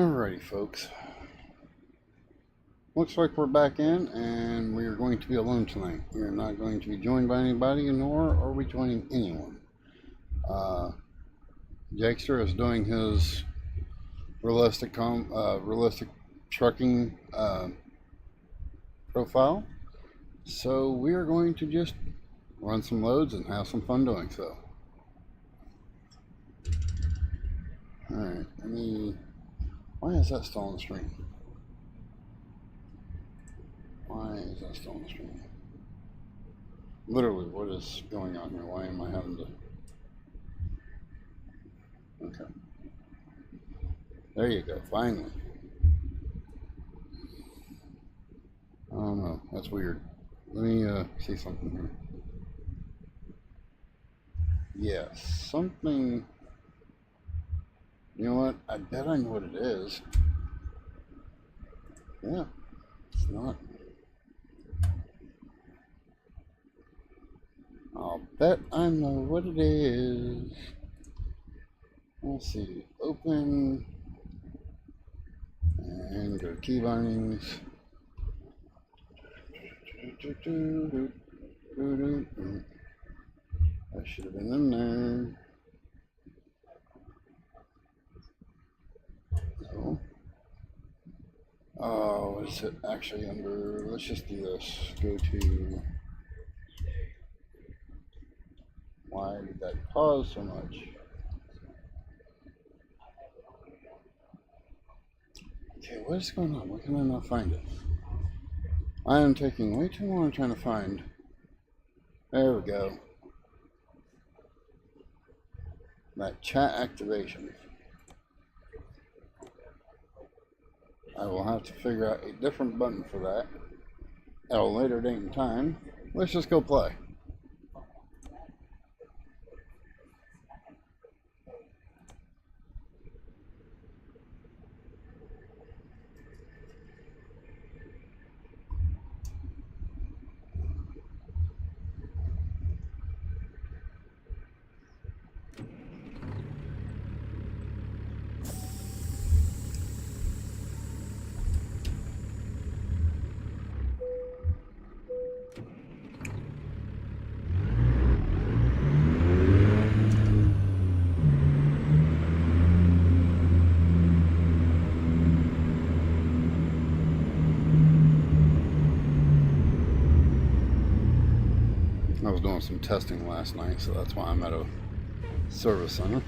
Alrighty, folks. Looks like we're back in, and we are going to be alone tonight. We are not going to be joined by anybody, nor are we joining anyone. Jakester is doing his realistic trucking profile, so we are going to just run some loads and have some fun doing so. Alright, why is that still on the screen? Why is that still on the screen? Literally, what is going on here? Why am I having to... Okay. There you go, finally. I don't know, that's weird. Let me see something here. Yes, something... You know what? I bet I know what it is. Yeah, it's not. I'll bet I know what it is. Let's see. Open. And go to key bindings. That should have been in there. No. Oh, what is it actually under? Let's just do this. Go to. Why did that pause so much? Okay, what is going on? Why can I not find it? I am taking way too long trying to find. There we go. That chat activation. I will have to figure out a different button for that at a later date and time. Let's just go play. I was doing some testing last night, so that's why I'm at a service center.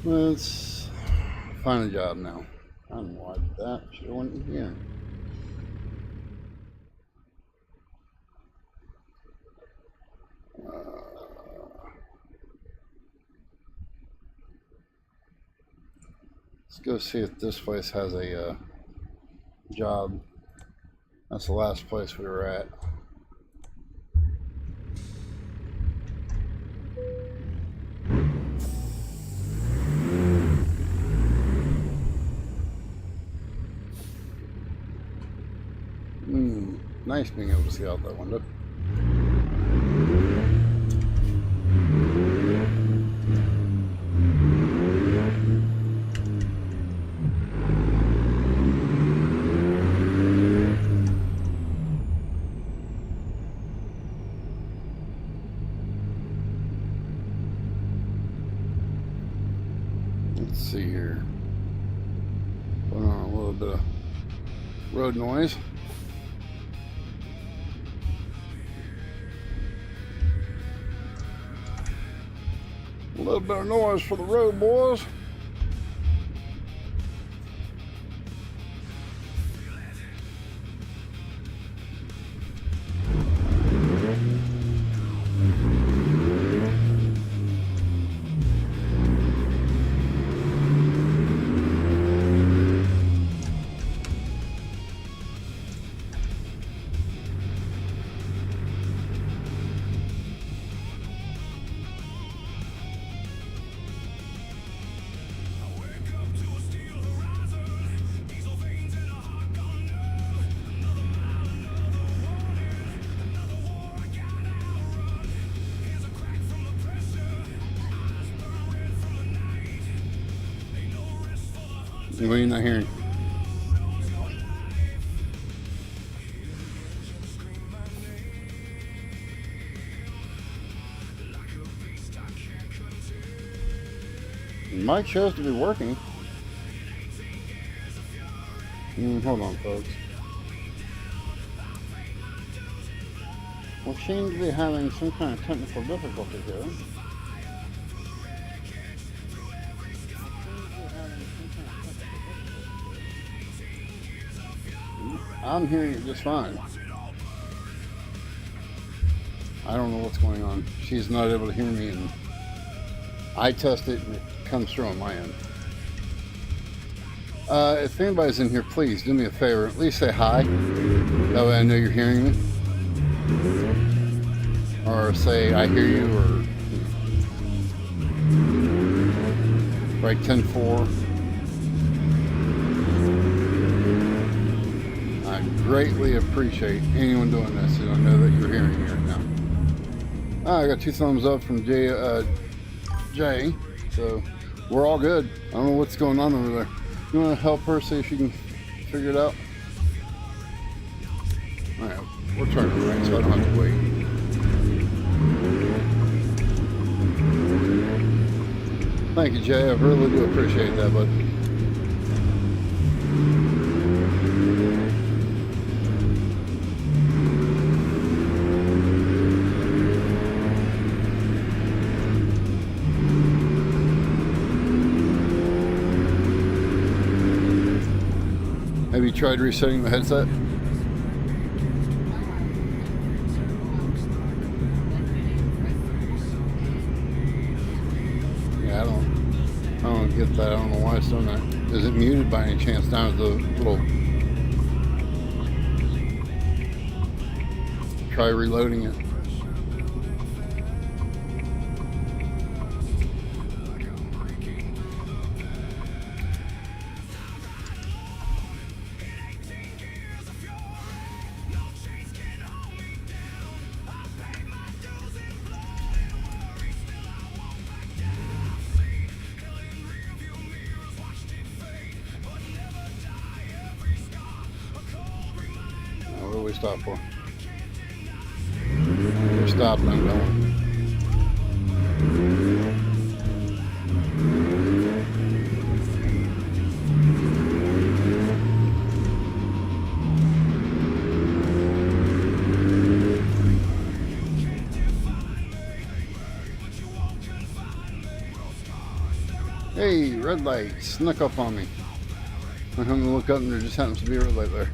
Let's find a job now. I don't know why I did that. Should have went in here. Let's go see if this place has a job. That's the last place we were at. Nice being able to see out that window. Let's see here. Put on a little bit of road noise. A little bit of noise for the road, boys. What are you not hearing? Mic shows to be working. Hold on, folks. We seem to be having some kind of technical difficulty here. I'm hearing it just fine. I don't know what's going on. She's not able to hear me, and I test it and it comes through on my end. If anybody's in here, please do me a favor. At least say hi. That way I know you're hearing me. Or say I hear you, or write 10-4. I greatly appreciate anyone doing this, and I know that you're hearing me right now. I got 2 thumbs up from Jay, so we're all good. I don't know what's going on over there. You want to help her see if she can figure it out? Alright, we're turning right, so I don't have to wait. Thank you, Jay. I really do appreciate that, bud. Have you tried resetting the headset? Yeah, I don't get that. I don't know why it's doing that. Is it muted by any chance down at the little... Try reloading it. What do we stop for? We're stopping and going. Hey, red light snuck up on me. I'm going to look up and there just happens to be a red light there.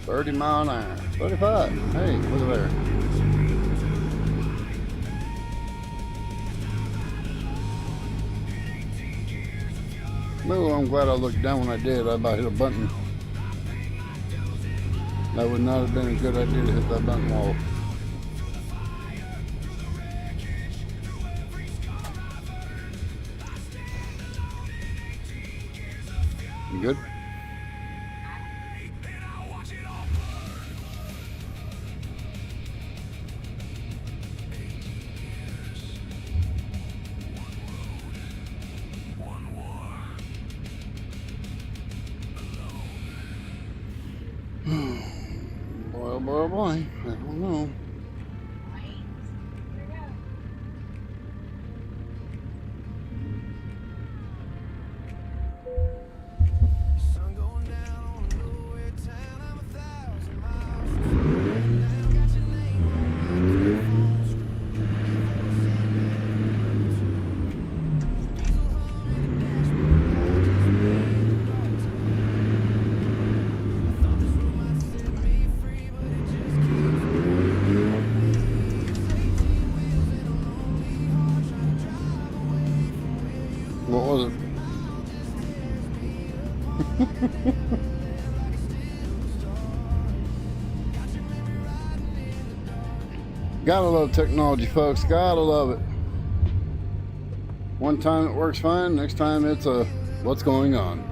$30 an hour. 35. Hey, look at there. Well, I'm glad I looked down when I did. I about hit a button. That would not have been a good idea to hit that button wall. You good? Boy, I don't know. Gotta love technology, folks. Gotta love it. One time it works fine, next time it's a what's going on.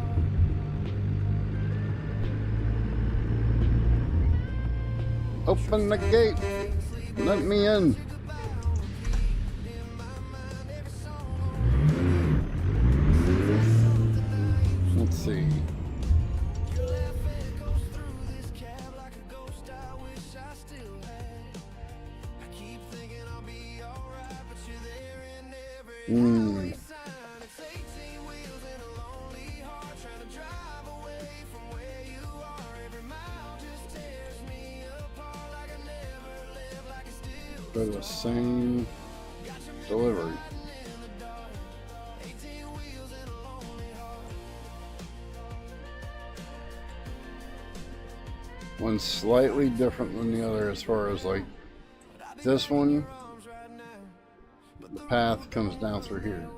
Open the gate. Let me in. Let's see. For the same delivery. One's slightly different than the other as far as like this one, the path comes down through here.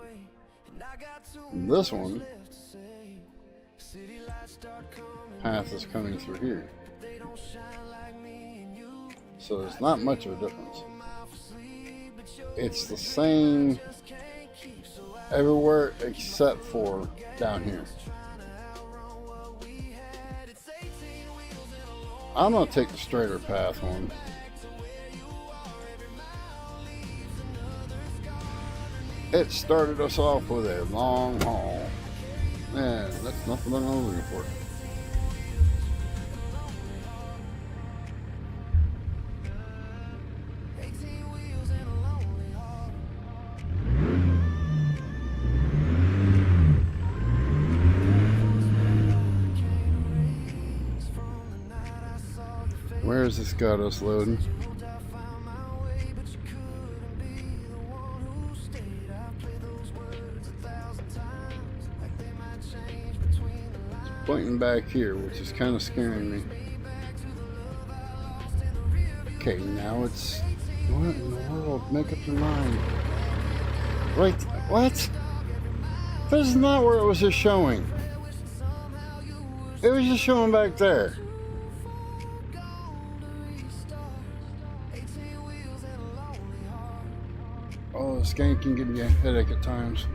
And this one, path is coming through here. So there's not much of a difference. It's the same everywhere except for down here. I'm gonna take the straighter path one. It started us off with a long haul. Man, that's nothing that I'm looking for. Where's this got us loading? It's pointing back here, which is kind of scaring me. Okay, now it's... What in the world? Make up your mind. Right, what? This is not where it was just showing. It was just showing back there. Oh, this game can give you a headache at times.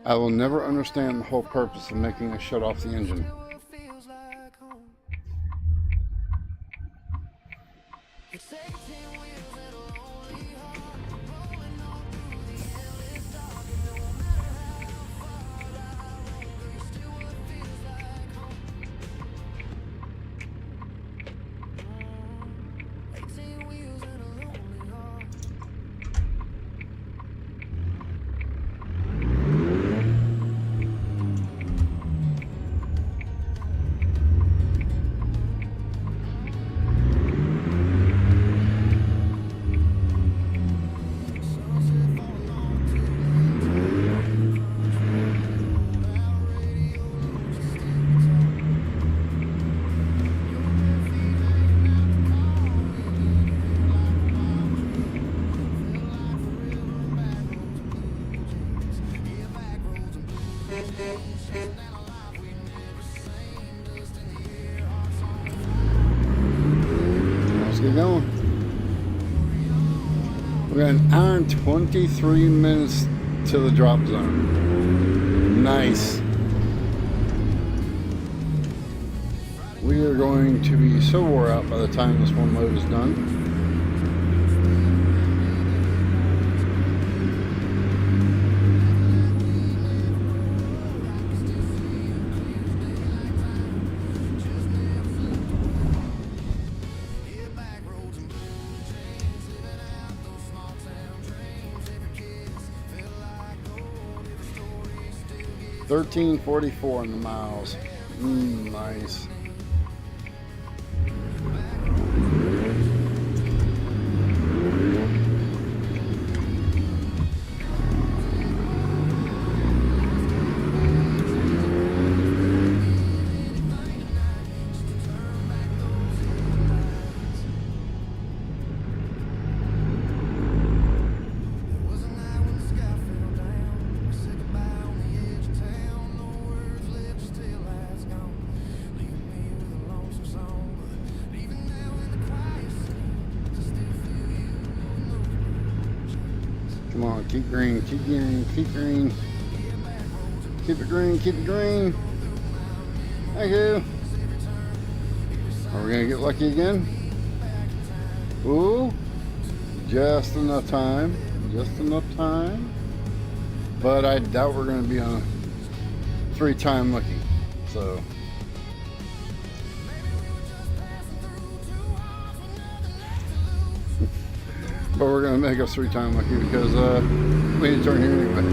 I will never understand the whole purpose of making us shut off the engine. Let's get going. We got an hour and 23 minutes to the drop zone. Nice. We are going to be so wore out by the time this one load is done. $13.44 in the miles. Nice. Come on, keep green, keep green, keep green. Keep it green, keep it green. Thank you. Are we gonna get lucky again? Ooh, just enough time, just enough time. But I doubt we're gonna be on a 3-time lucky, so. But we're going to make us 3-time lucky because we need to turn here anyway.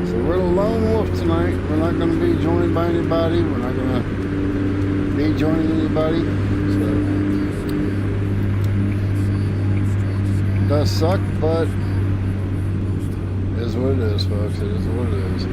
So we're the lone wolf tonight. We're not going to be joined by anybody. We're not going to be joining anybody. So. It does suck, but it is what it is, folks. It is what it is.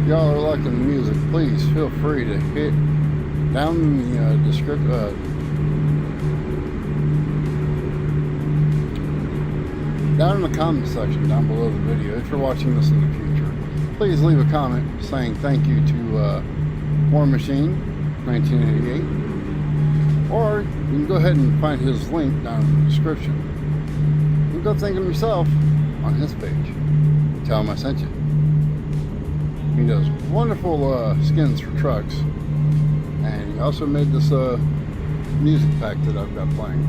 Y'all are liking the music, please feel free to hit down in the description. Down in the comment section down below the video, if you're watching this in the future, please leave a comment saying thank you to War Machine 1988, or you can go ahead and find his link down in the description. You can go thank him yourself on his page. Tell him I sent you. He does wonderful skins for trucks, and he also made this music pack that I've got playing.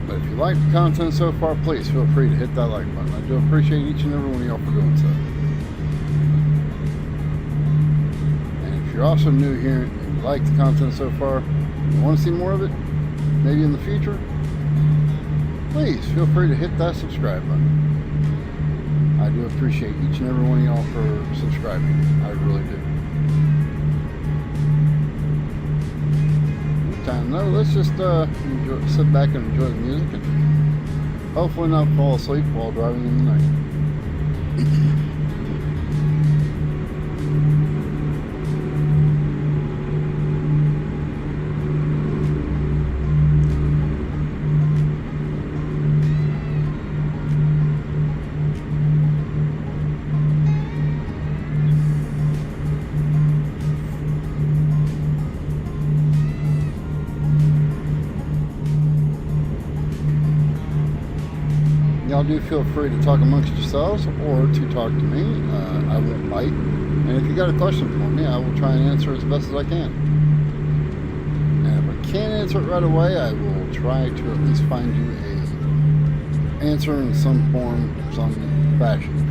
But if you like the content so far, please feel free to hit that like button. I do appreciate each and every one of y'all for doing so. And if you're also new here and you like the content so far, and you want to see more of it, maybe in the future, please feel free to hit that subscribe button. I do appreciate each and every one of y'all for subscribing. I really do. Time though, let's just sit back and enjoy the music and hopefully not fall asleep while driving in the night. y'all do feel free to talk amongst yourselves or to talk to me. I won't bite. And if you got a question for me, I will try and answer as best as I can. And if I can't answer it right away, I will try to at least find you a answer in some form, some fashion.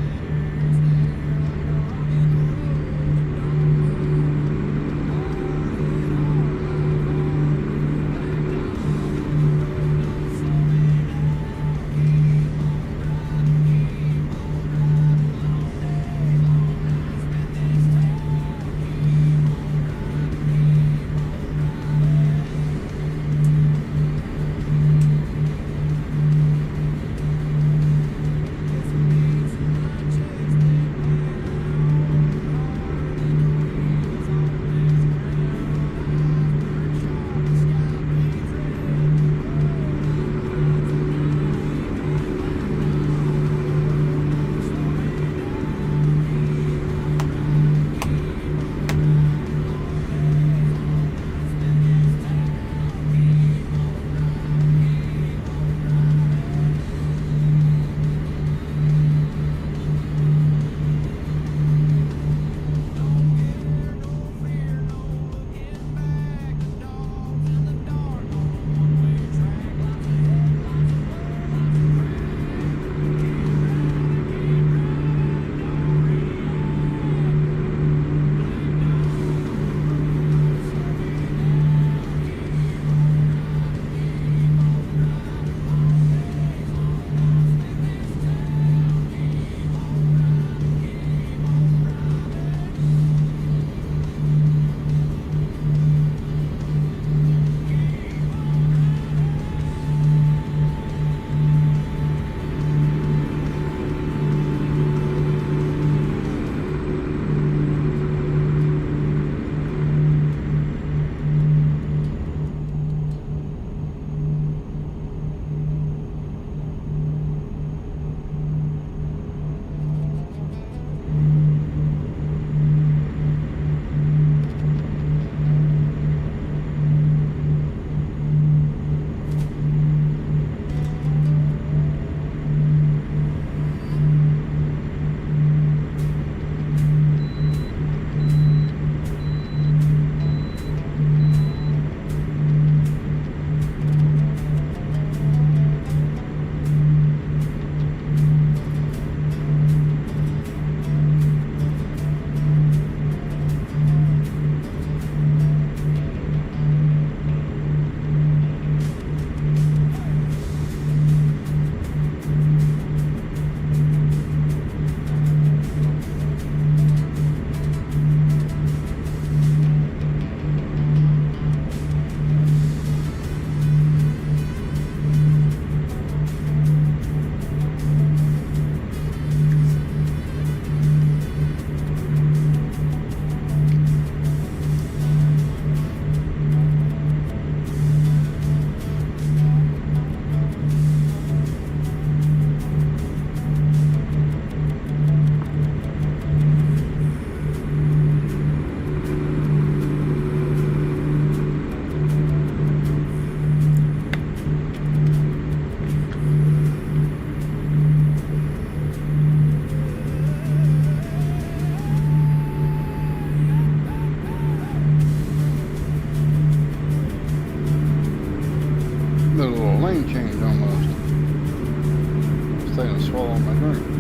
swallow my drink.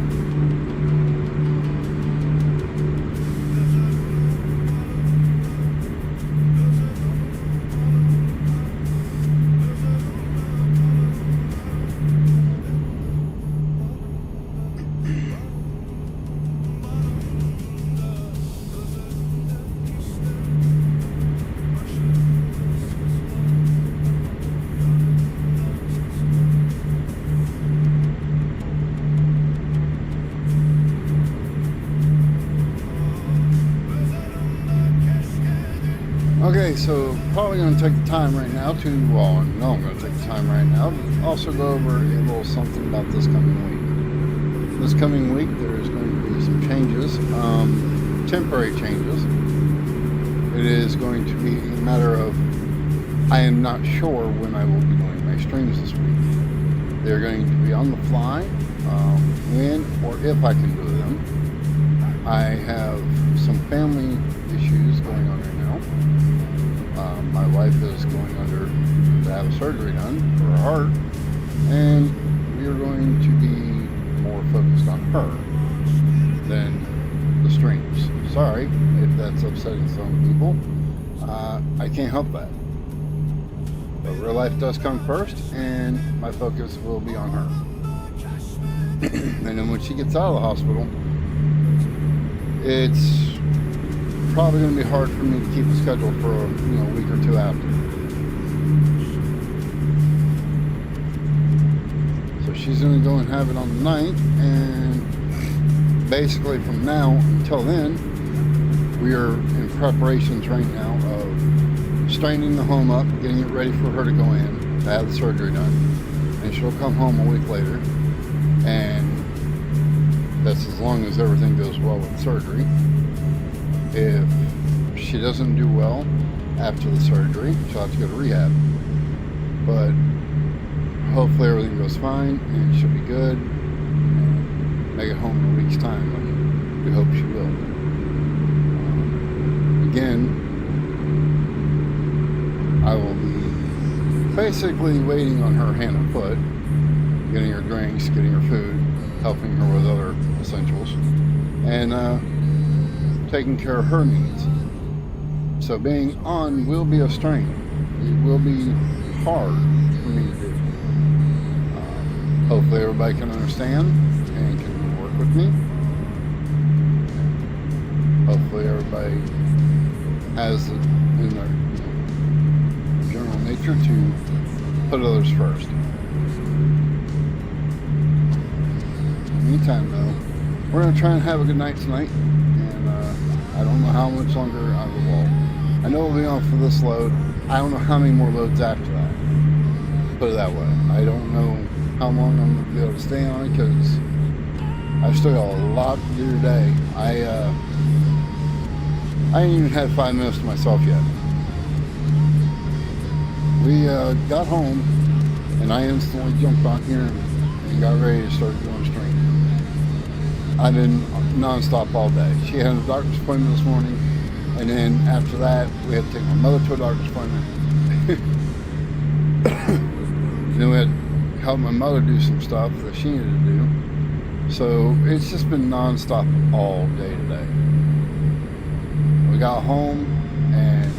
Okay, so probably going to take the time right now to, well, no, I'm going to take the time right now to also go over a little something about this coming week. This coming week, there is going to be some changes, temporary changes. It is going to be a matter of, I am not sure when I will be doing my streams this week. They're going to be on the fly when or if I can do them. I have some family issues going on right now. My wife is going under to have a surgery done for her heart, and we are going to be more focused on her than the streams. Sorry if that's upsetting some people. I can't help that. But real life does come first, and my focus will be on her. And then when she gets out of the hospital, it's probably going to be hard for me to keep a schedule for a week or two after. So she's going to go and have it on the 9th, and basically from now until then, we are in preparations right now of straightening the home up, getting it ready for her to go in to have the surgery done, and she'll come home a week later, and that's as long as everything goes well with surgery. If she doesn't do well after the surgery, she'll have to go to rehab, but hopefully everything goes fine and she'll be good and make it home in a week's time, and we hope she will. Again, I will be basically waiting on her hand and foot, getting her drinks, getting her food, helping her with other essentials, and taking care of her needs. So being on will be a strain. It will be hard for me to do. Hopefully everybody can understand and can work with me. Hopefully everybody has it in their general nature to put others first. In the meantime, though, we're going to try and have a good night tonight, and I don't know how much longer I will. I know we'll be on for this load. I don't know how many more loads after that. Put it that way. I don't know how long I'm going to be able to stay on it, because I've still got a lot to do today. I ain't even had 5 minutes to myself yet. We got home, and I instantly jumped on here and got ready to start doing stream. I've been non-stop all day. She had a doctor's appointment this morning, and then after that, we had to take my mother to a doctor's appointment. And then we had to help my mother do some stuff that she needed to do. So it's just been non-stop all day today. We got home, and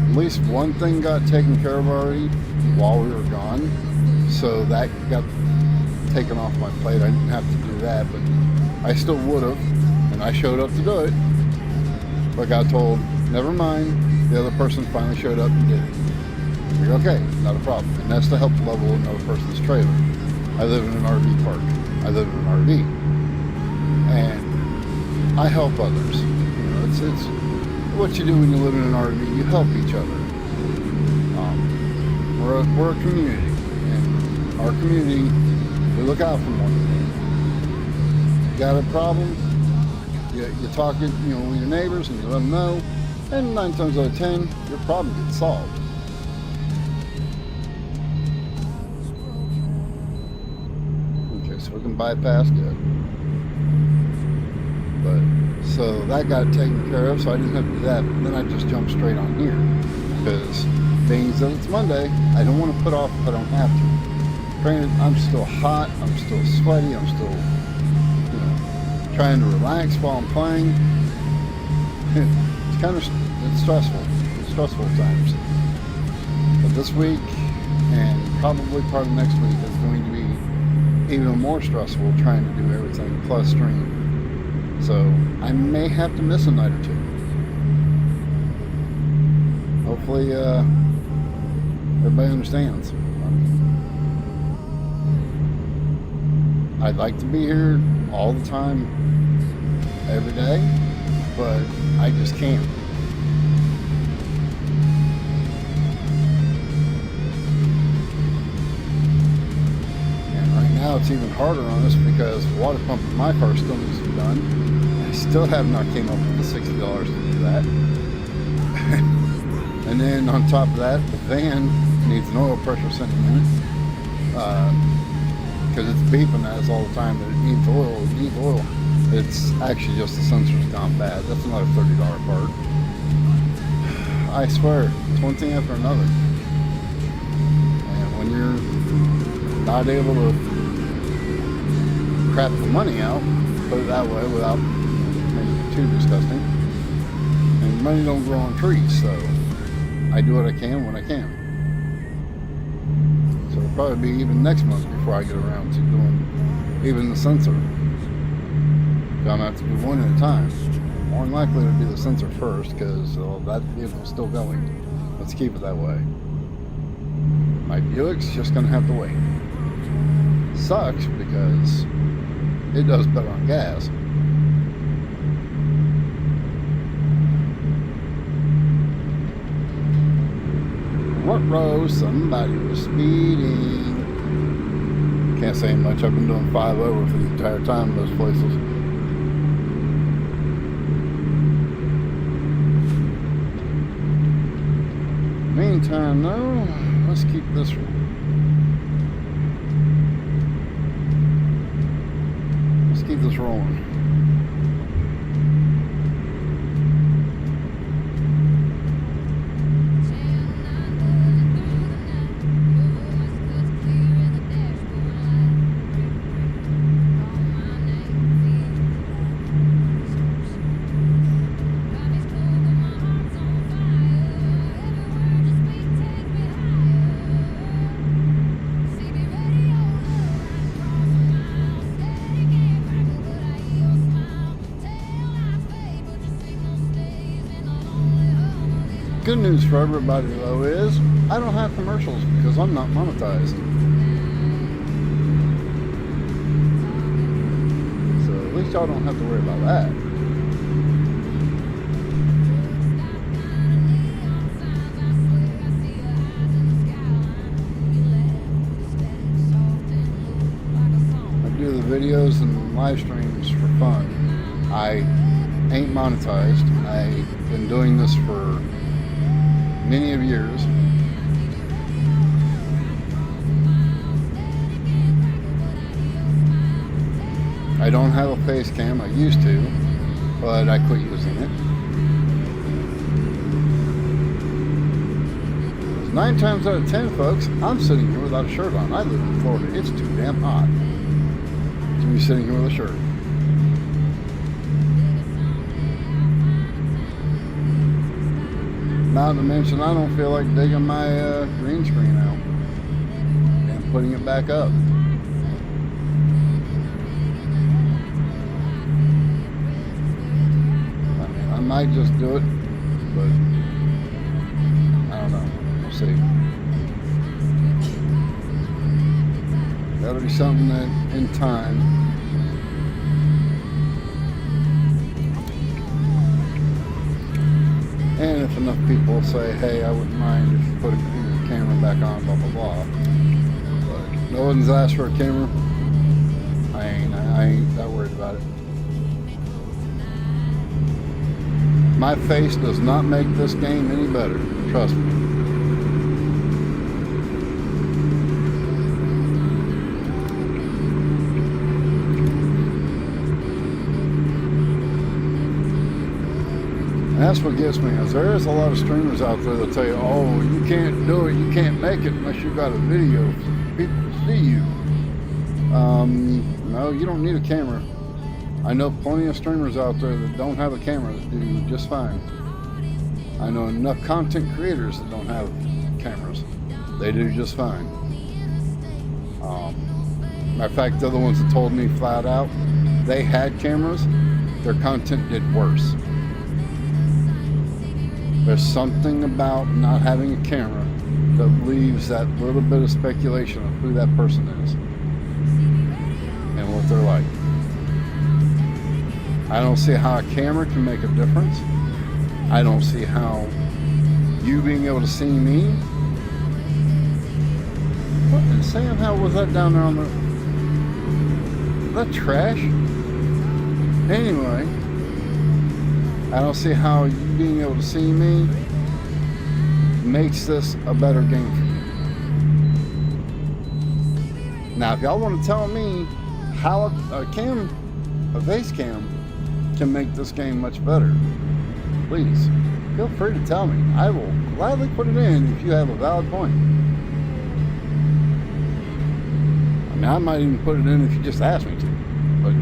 at least one thing got taken care of already while we were gone. So that got taken off my plate. I didn't have to do that, but I still would have, and I showed up to do it. But got told, never mind, the other person finally showed up and did it. Like, okay, not a problem. And that's to help level another person's trailer. I live in an RV park. I live in an RV. And I help others. It's what you do when you live in an RV. You help each other. We're a community, and our community, we look out for one another. You got a problem, you talk it, with your neighbors, and you let them know, and 9 times out of 10, your problem gets solved. Okay, so we can bypass good. But so that got taken care of, so I didn't have to do that. But then I just jumped straight on here, because being that it's Monday, I don't want to put off if I don't have to. Granted, I'm still hot, I'm still sweaty, I'm still, trying to relax while I'm playing. It's stressful. It's stressful at times. But this week, and probably part of next week, is going to be even more stressful trying to do everything plus stream. So I may have to miss a night or two. Hopefully, everybody understands. I'd like to be here all the time, every day, but I just can't. And right now it's even harder on us because the water pump in my car still needs to be done. I still have not came up with the $60 to do that. And And then on top of that, the van needs an oil pressure sensing unit. Because it's beeping at us all the time that it needs oil, it needs oil. It's actually just the sensor's gone bad. That's another $30 part. I swear, it's one thing after another. And when you're not able to crap the money out, put it that way without making it too disgusting, and money don't grow on trees, so I do what I can when I can. So it'll probably be even next month before I get around to doing even the sensor. I'm gonna have to do one at a time. More than likely it'll be the sensor first because that vehicle's still going. Let's keep it that way. My Buick's just gonna have to wait. Sucks because it does better on gas. What row? Somebody was speeding. Can't say much. I've been doing 5 over for the entire time in those places. Meantime, though, let's keep this one. Let's keep this rolling. Good news for everybody though is I don't have commercials because I'm not monetized. So at least y'all don't have to worry about that. I do the videos and live streams for fun. I ain't monetized. I've been doing this for many of years. I don't have a face cam. I used to, but I quit using it. 9 times out of 10, folks, I'm sitting here without a shirt on. I live in Florida. It's too damn hot to be sitting here with a shirt. Not to mention, I don't feel like digging my green screen out and putting it back up. I mean, I might just do it, but I don't know. We'll see. That'll be something that, in time, and if enough people say, hey, I wouldn't mind if you put a camera back on, blah, blah, blah. But no one's asked for a camera. I ain't that worried about it. My face does not make this game any better. Trust me. And that's what gets me, is there is a lot of streamers out there that tell you, oh, you can't do it, you can't make it unless you've got a video for people to see you. No, you don't need a camera. I know plenty of streamers out there that don't have a camera that do just fine. I know enough content creators that don't have cameras. They do just fine. Matter of fact, the other ones that told me flat out they had cameras, their content did worse. There's something about not having a camera that leaves that little bit of speculation of who that person is and what they're like. I don't see how a camera can make a difference. I don't see how you being able to see me. What in Sam, how was that down there on the... that trash? Anyway, I don't see how you being able to see me makes this a better game for you. Now, if y'all want to tell me how a face cam can make this game much better, please feel free to tell me. I will gladly put it in if you have a valid point. I mean, I might even put it in if you just ask me to. But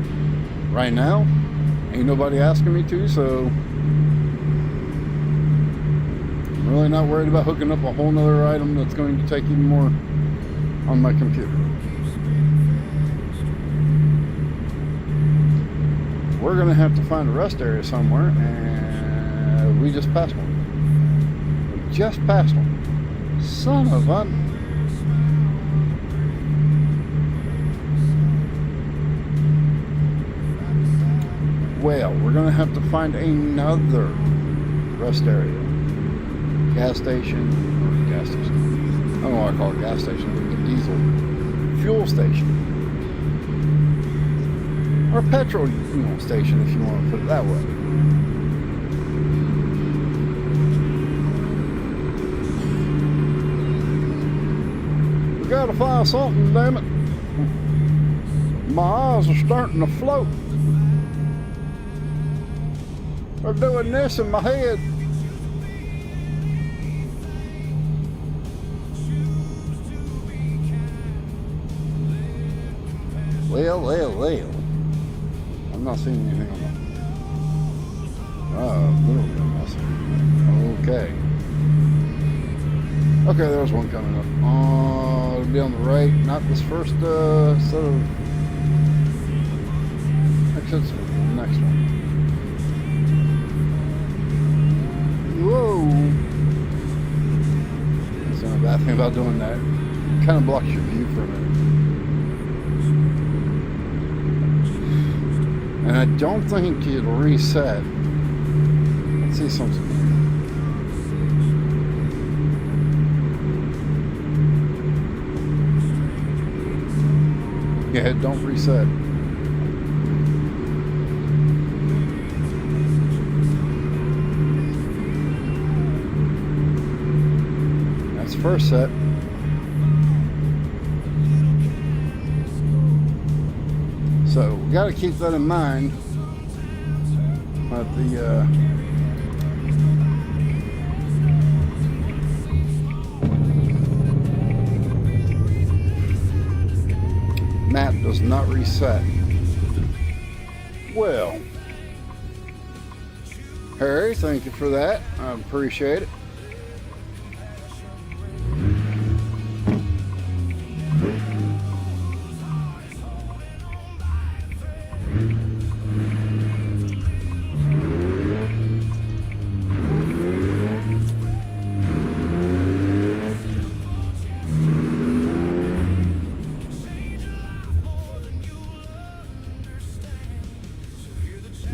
right now, ain't nobody asking me to, so I'm really not worried about hooking up a whole nother item that's going to take even more on my computer. We're going to have to find a rest area somewhere, and we just passed one. We just passed one. Son of a... Well, we're going to have to find another rest area. Gas station. I don't know why I call it gas station. Diesel. Fuel station. Or petrol station, if you want to put it that way. We gotta find something, damn it. My eyes are starting to float. They're doing this in my head. Well. I'm not seeing anything on that. Oh, little bit messy. Okay. Okay, there's one coming up. It'll be on the right. Not this first set of exits. The next one. Whoa. That's not a bad thing about doing that. It kind of blocks your view for a minute. And I don't think it'll reset. Let's see something here. Yeah, don't reset. That's the first set. So we got to keep that in mind. But the map does not reset. Well, Harry, thank you for that. I appreciate it.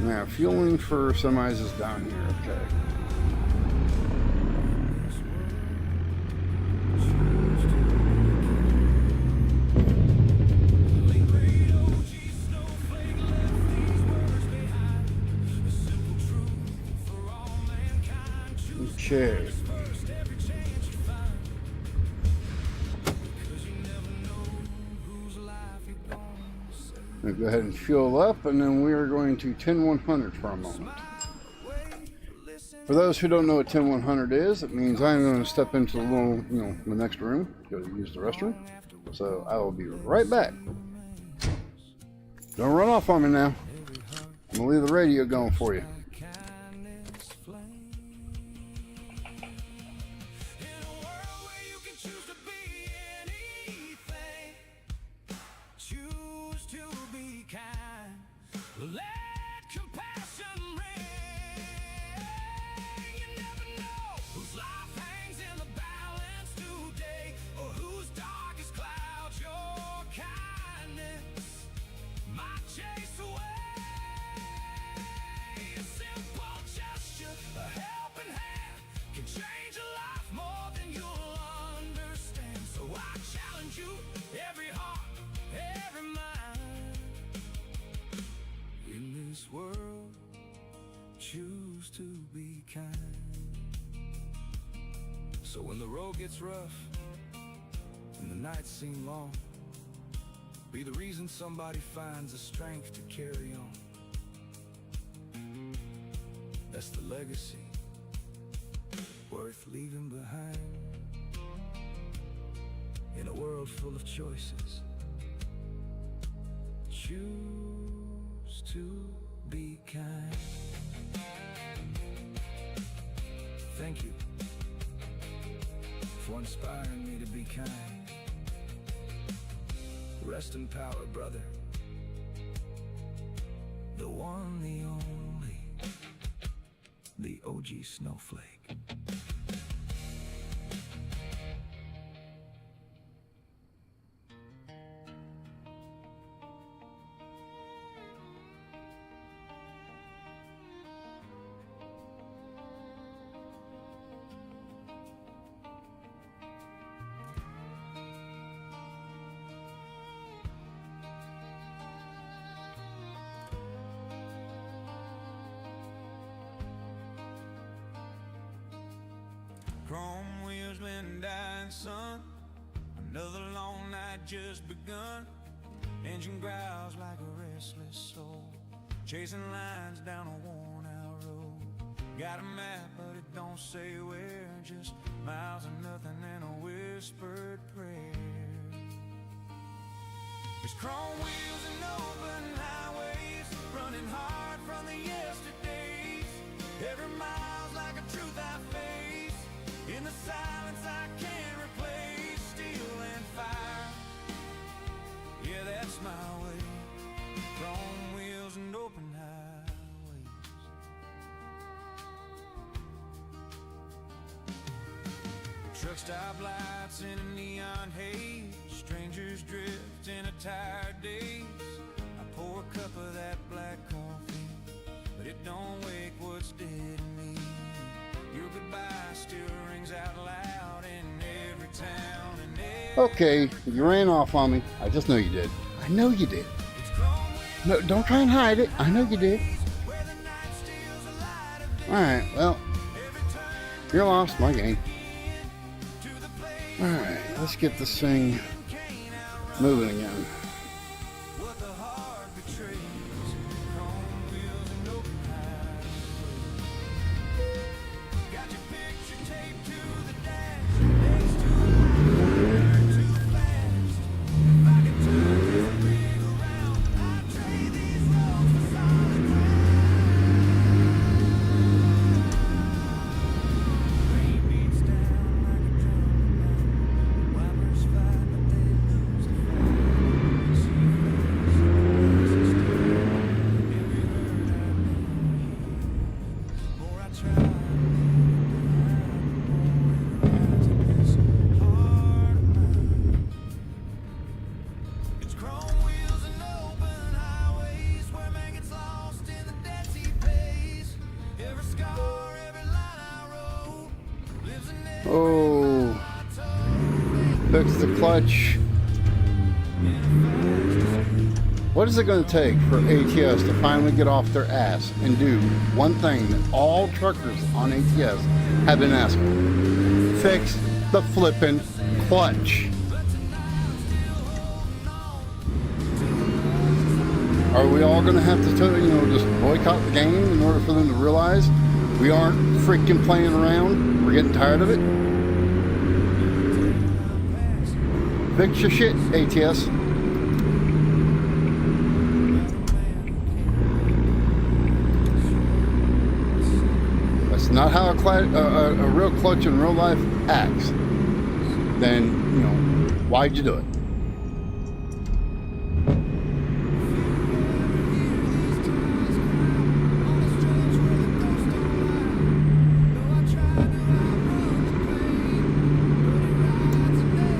Now, fueling for semis is down here, okay. Okay. We'll go ahead and fuel up, and then we are going to 10-100 for a moment. For those who don't know what 10-100 is, it means I'm going to step into the little, the next room, go to use the restroom. So I will be right back. Don't run off on me now. I'm going to leave the radio going for you. Chase away So when the road gets rough and the nights seem long, be the reason somebody finds the strength to carry on. That's the legacy worth leaving behind. In a world full of choices, choose to be kind. Thank you for inspiring me to be kind. Rest in power, brother. The one, the only, the OG Snowflake. Chrome wheels been dying, son. Another long night just begun. Engine growls like a restless soul, chasing lines down a worn-out road. Got a map, but it don't say where. Just miles of nothing and a whispered prayer. There's chrome wheels and open highways, running hard from the yesterdays. Every mile's like a truth I face. In the silence I can't replace. Steel and fire, yeah, that's my way. Chrome wheels and open highways. Truck stop lights in a neon haze. Strangers drift in a tired daze. I pour a cup of that black coffee, but it don't wake what's dead in me. Your goodbye still rings out loud in every town and every... Okay, you ran off on me. I just know you did. I know you did. No, don't try and hide it. I know you did. Alright, well, you're lost. My game. Alright, let's get this thing moving again. Oh, fix the clutch. What is it going to take for ATS to finally get off their ass and do one thing that all truckers on ATS have been asking? Fix the flippin' clutch. Are we all going to have to, just boycott the game in order for them to realize we aren't freaking playing around? We're getting tired of it. Fix your shit, ATS. That's not how a real clutch in real life acts. Then, why'd you do it?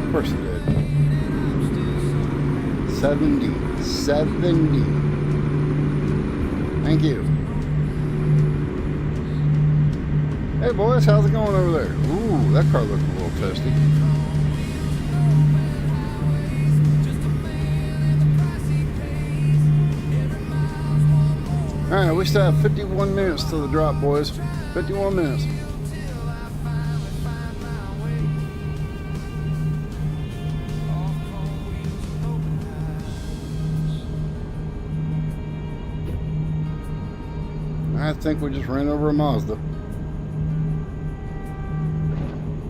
Of course it did. 70. Thank you. Hey boys, how's it going over there? Ooh, that car looks a little toasty. Alright, we still have 51 minutes to the drop, boys. 51 minutes. I think we just ran over a Mazda.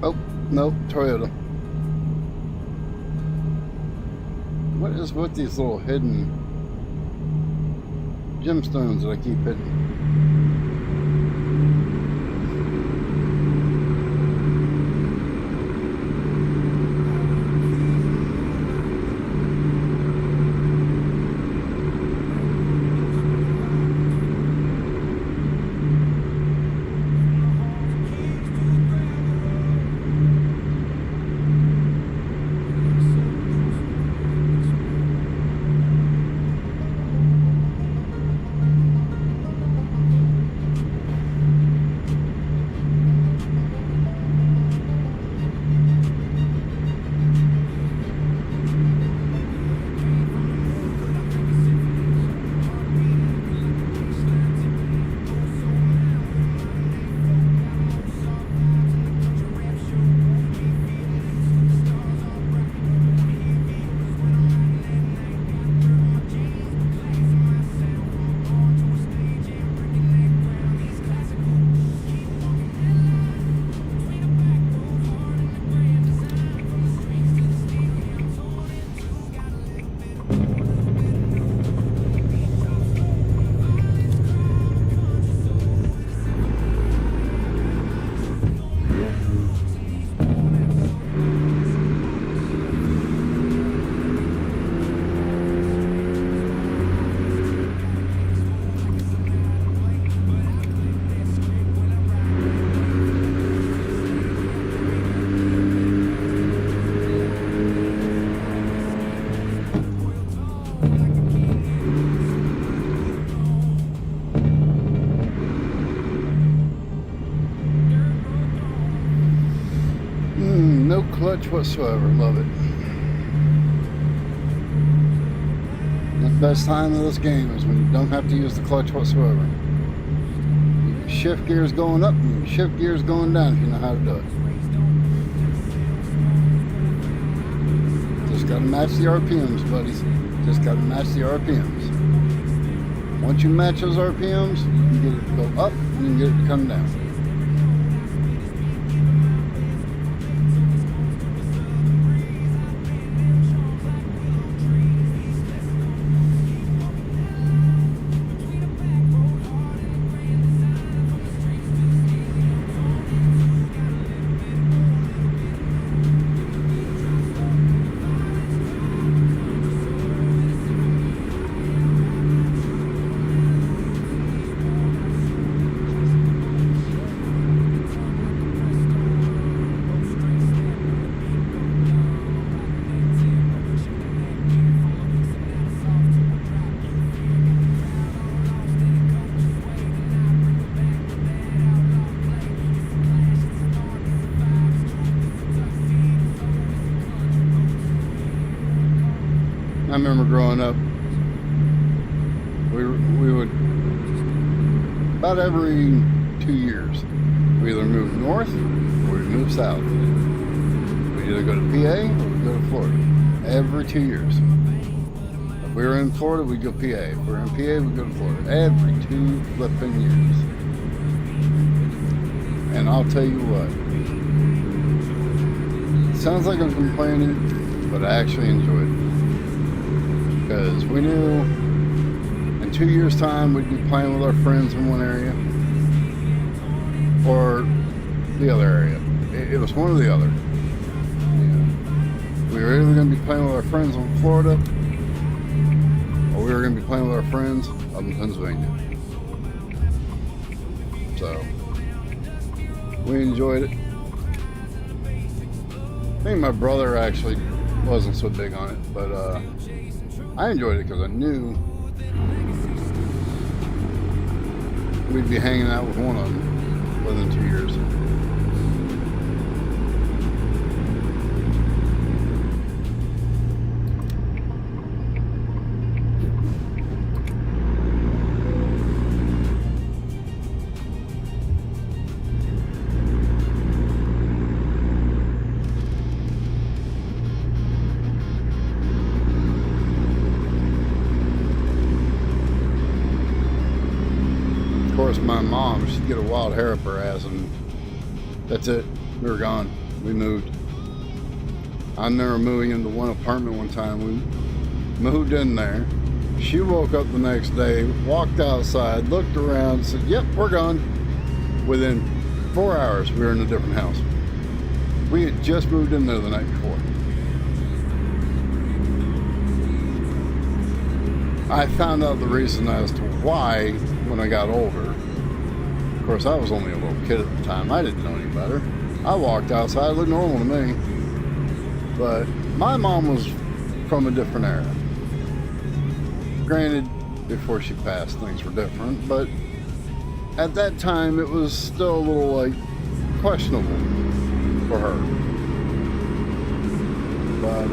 Oh, nope, Toyota. What is with these little hidden gemstones that I keep hitting? No clutch whatsoever. Love it. The best time of this game is when you don't have to use the clutch whatsoever. You can shift gears going up and you can shift gears going down if you know how to do it. Just gotta match the RPMs, buddies. Just gotta match the RPMs. Once you match those RPMs, you can get it to go up and you can get it to come down. I remember growing up, we would, about every 2 years, we either move north or we move south. We'd either go to PA or we'd go to Florida. Every 2 years. If we were in Florida, we'd go PA. If we were in PA, we'd go to Florida. Every 2 flipping years. And I'll tell you what, it sounds like I'm complaining, but I actually enjoyed it. Because we knew in 2 years' time we'd be playing with our friends in one area or the other area. It was one or the other. We were either going to be playing with our friends in Florida or we were going to be playing with our friends up in Pennsylvania. So we enjoyed it. I think my brother actually wasn't so big on it, but I enjoyed it because I knew we'd be hanging out with one of them within 2 years. Of course, my mom, she'd get a wild hair up her ass, and that's it. We were gone. We moved. I remember moving into one apartment one time. We moved in there. She woke up the next day, walked outside, looked around, said, "Yep, we're gone." Within 4 hours, we were in a different house. We had just moved in there the night before. I found out the reason as to why when I got older. Of course, I was only a little kid at the time. I didn't know any better. I walked outside, it looked normal to me. But my mom was from a different era. Granted, before she passed, things were different, but at that time, it was still a little, like, questionable for her. But,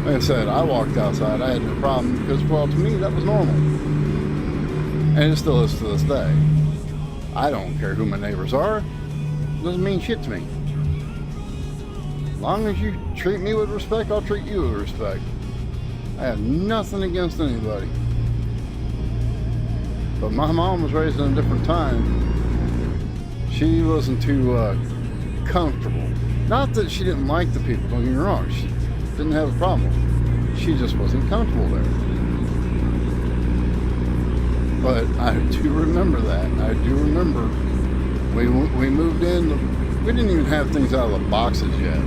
like I said, I walked outside, I had no problem, because, well, to me, that was normal. And it still is to this day. I don't care who my neighbors are. It doesn't mean shit to me. As long as you treat me with respect, I'll treat you with respect. I have nothing against anybody. But my mom was raised in a different time. She wasn't too comfortable. Not that she didn't like the people, don't get me wrong. She didn't have a problem. She just wasn't comfortable there. But I do remember that. I do remember we moved in. We didn't even have things out of the boxes yet.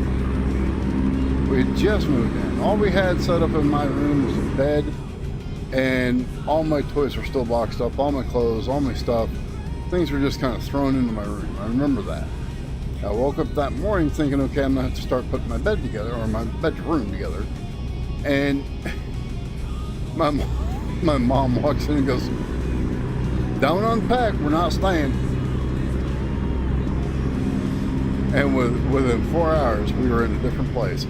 We had just moved in. All we had set up in my room was a bed, and all my toys were still boxed up, all my clothes, all my stuff. Things were just kind of thrown into my room. I remember that. I woke up that morning thinking, okay, I'm going to have to start putting my bed together, or my bedroom together. And my mom walks in and goes, "Don't unpack, we're not staying." And within 4 hours, we were in a different place.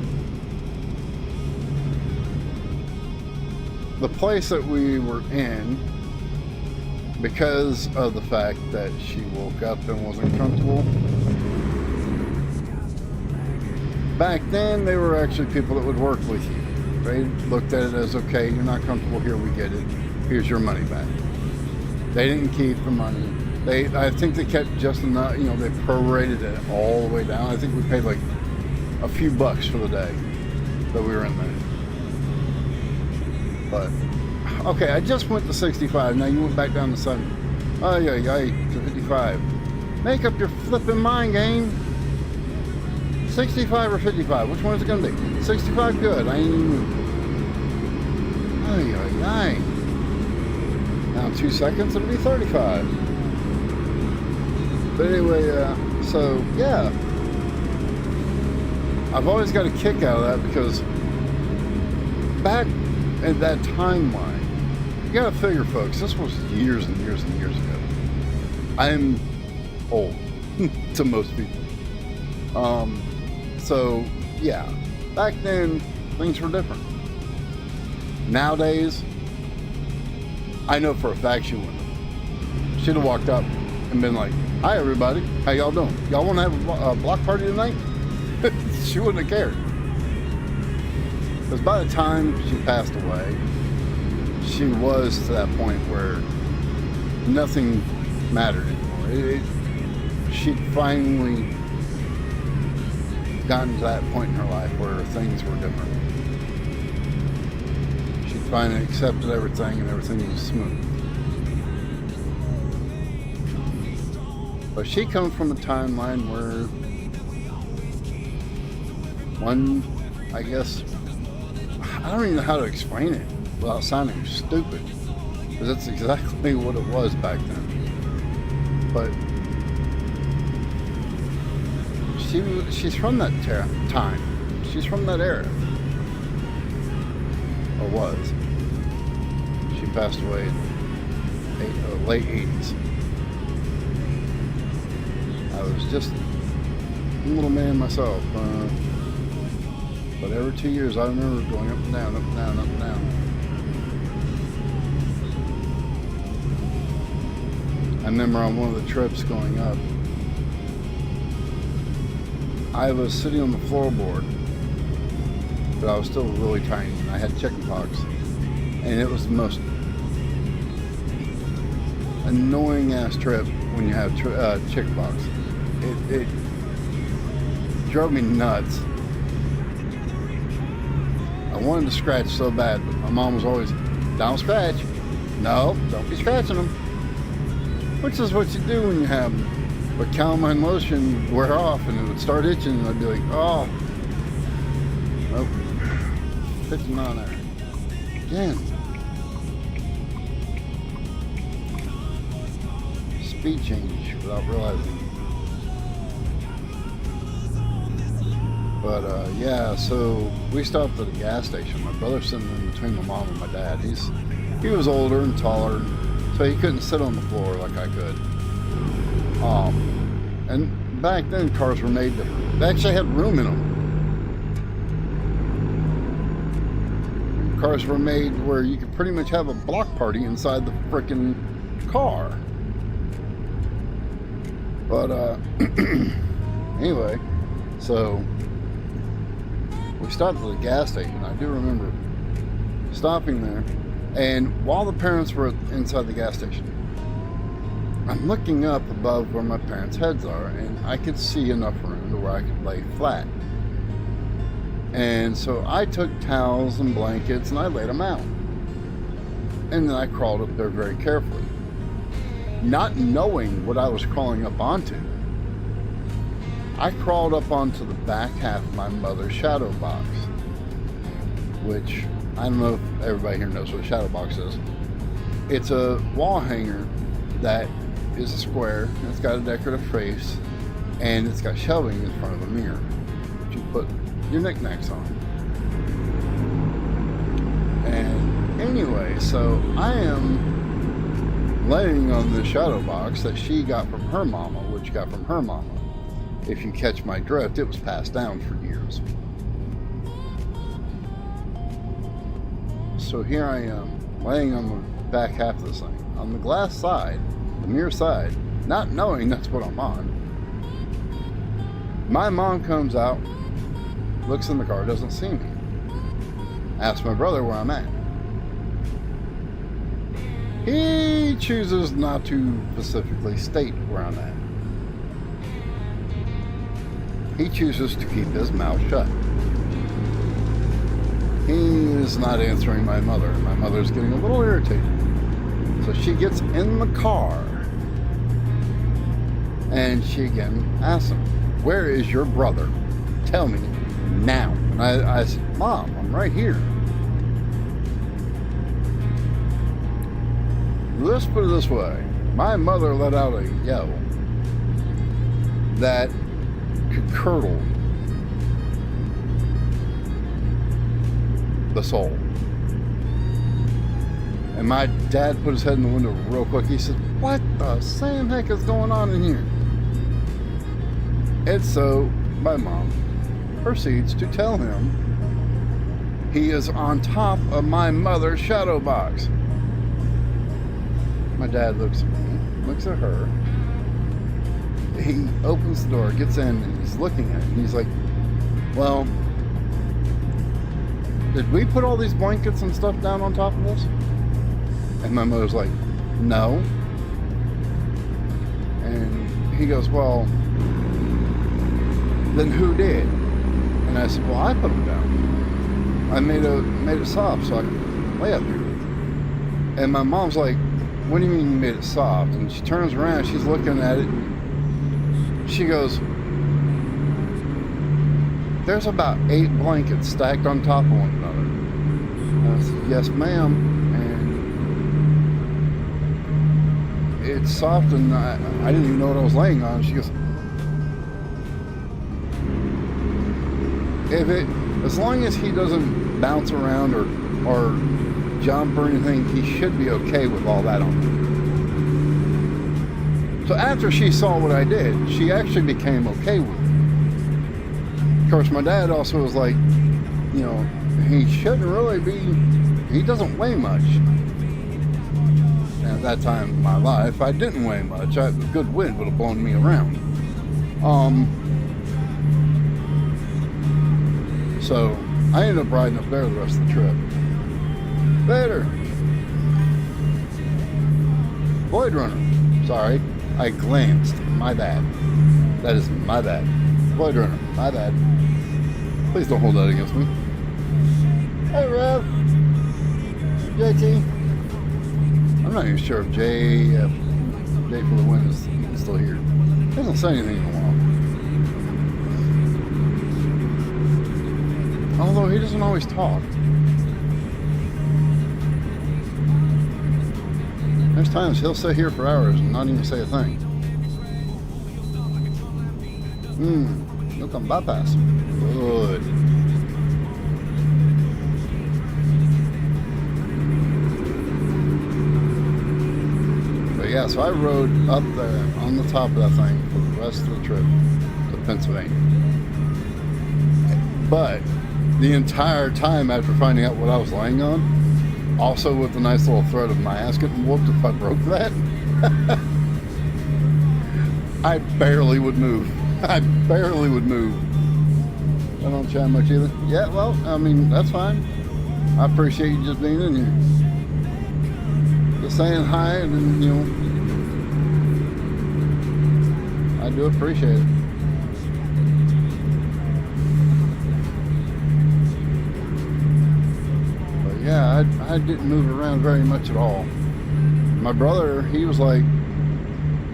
The place that we were in, because of the fact that she woke up and wasn't comfortable, back then they were actually people that would work with you. They looked at it as, okay, you're not comfortable here, we get it. Here's your money back. They didn't keep the money. I think they kept just enough, they prorated it all the way down. I think we paid like a few bucks for the day that we were in there. But, okay, I just went to 65. Now you went back down to 70. Oh, yeah, to 55. Make up your flipping mind, game. 65 or 55? Which one is it going to be? 65, good. I ain't even moved. Ay. Now 2 seconds, it'll be 35. But anyway, so, yeah. I've always got a kick out of that because back at that timeline, you gotta figure, folks, this was years and years and years ago. I'm old to most people. So yeah, back then things were different. Nowadays, I know for a fact she wouldn't have. She'd have walked up and been like, "Hi everybody, how y'all doing? Y'all want to have a block party tonight?" She wouldn't have cared. Because by the time she passed away, she was to that point where nothing mattered anymore. She'd finally gotten to that point in her life where things were different. She'd finally accepted everything and everything was smooth. But she comes from a timeline where I guess, I don't even know how to explain it without sounding stupid, because that's exactly what it was back then. But she's from that time. She's from that era, or was. She passed away in late 80s. I was just a little man myself. But every 2 years, I remember going up and down, up and down, up and down. I remember on one of the trips going up, I was sitting on the floorboard, but I was still really tiny, and I had chickenpox, and it was the most, I annoying ass trip when you have chick box. It drove me nuts. I wanted to scratch so bad, but my mom was always, don't scratch. No, don't be scratching them. Which is what you do when you have them. But calamine lotion wear off and it would start itching and I'd be like, oh. Nope. 59 there. Again. Speed change without realizing. But yeah, so we stopped at a gas station. My brother's sitting in between my mom and my dad. He was older and taller, so he couldn't sit on the floor like I could. And back then cars were made different. They actually had room in them. Cars were made where you could pretty much have a block party inside the frickin' car. But anyway, so we stopped at the gas station. I do remember stopping there, and while the parents were inside the gas station, I'm looking up above where my parents' heads are, and I could see enough room to where I could lay flat. And so I took towels and blankets and I laid them out. And then I crawled up there very carefully, not knowing what I was crawling up onto. I crawled up onto the back half of my mother's shadow box, which I don't know if everybody here knows what a shadow box is. It's a wall hanger that is a square, and it's got a decorative face, and it's got shelving in front of a mirror that you put your knickknacks on. And anyway, so I am laying on the shadow box that she got from her mama, which got from her mama. If you catch my drift, it was passed down for years. So here I am, laying on the back half of this thing, on the glass side, the mirror side, not knowing that's what I'm on. My mom comes out, looks in the car, doesn't see me. Asks my brother where I'm at. He chooses not to specifically state where I'm at. He chooses to keep his mouth shut. He is not answering my mother. My mother's getting a little irritated. So she gets in the car and she again asks him, where is your brother? Tell me now. And I said, Mom, I'm right here. Let's put it this way. My mother let out a yell that could curdle the soul. And my dad put his head in the window real quick. He said, what the same heck is going on in here? And so my mom proceeds to tell him he is on top of my mother's shadow box. My dad looks at me, looks at her. He opens the door, gets in, and he's looking at it. And he's like, well, did we put all these blankets and stuff down on top of this? And my mother's like, no. And he goes, well, then who did? And I said, well, I put them down. I made it soft so I could lay up here. And my mom's like, what do you mean you made it soft? And she turns around, she's looking at it. She goes, there's about 8 blankets stacked on top of one another. And I said, yes, ma'am. And it's soft, and I didn't even know what I was laying on. She goes, as long as he doesn't bounce around or jump or anything, he should be okay with all that on. So after she saw what I did, she actually became okay with it. Of course, my dad also was like, you know, he shouldn't really be, he doesn't weigh much. And at that time in my life, I didn't weigh much. A good wind would have blown me around. So I ended up riding up there the rest of the trip. Later. Void Runner. Sorry, I glanced. My bad. That is my bad. Void Runner. My bad. Please don't hold that against me. Hey, Rev. JT. I'm not even sure if Jay for the Win is still here. He hasn't said anything in a while. Although he doesn't always talk. There's times he'll sit here for hours and not even say a thing. Look, I'm bypass. Good. But yeah, so I rode up there on the top of that thing for the rest of the trip to Pennsylvania. But the entire time after finding out what I was laying on, also with the nice little threat of my ass getting whooped if I broke that, I barely would move. I barely would move. I don't chat much either. Yeah, well, I mean, that's fine. I appreciate you just being in here. Just saying hi, and then, you know, I do appreciate it. But yeah, I didn't move around very much at all. My brother, he was like,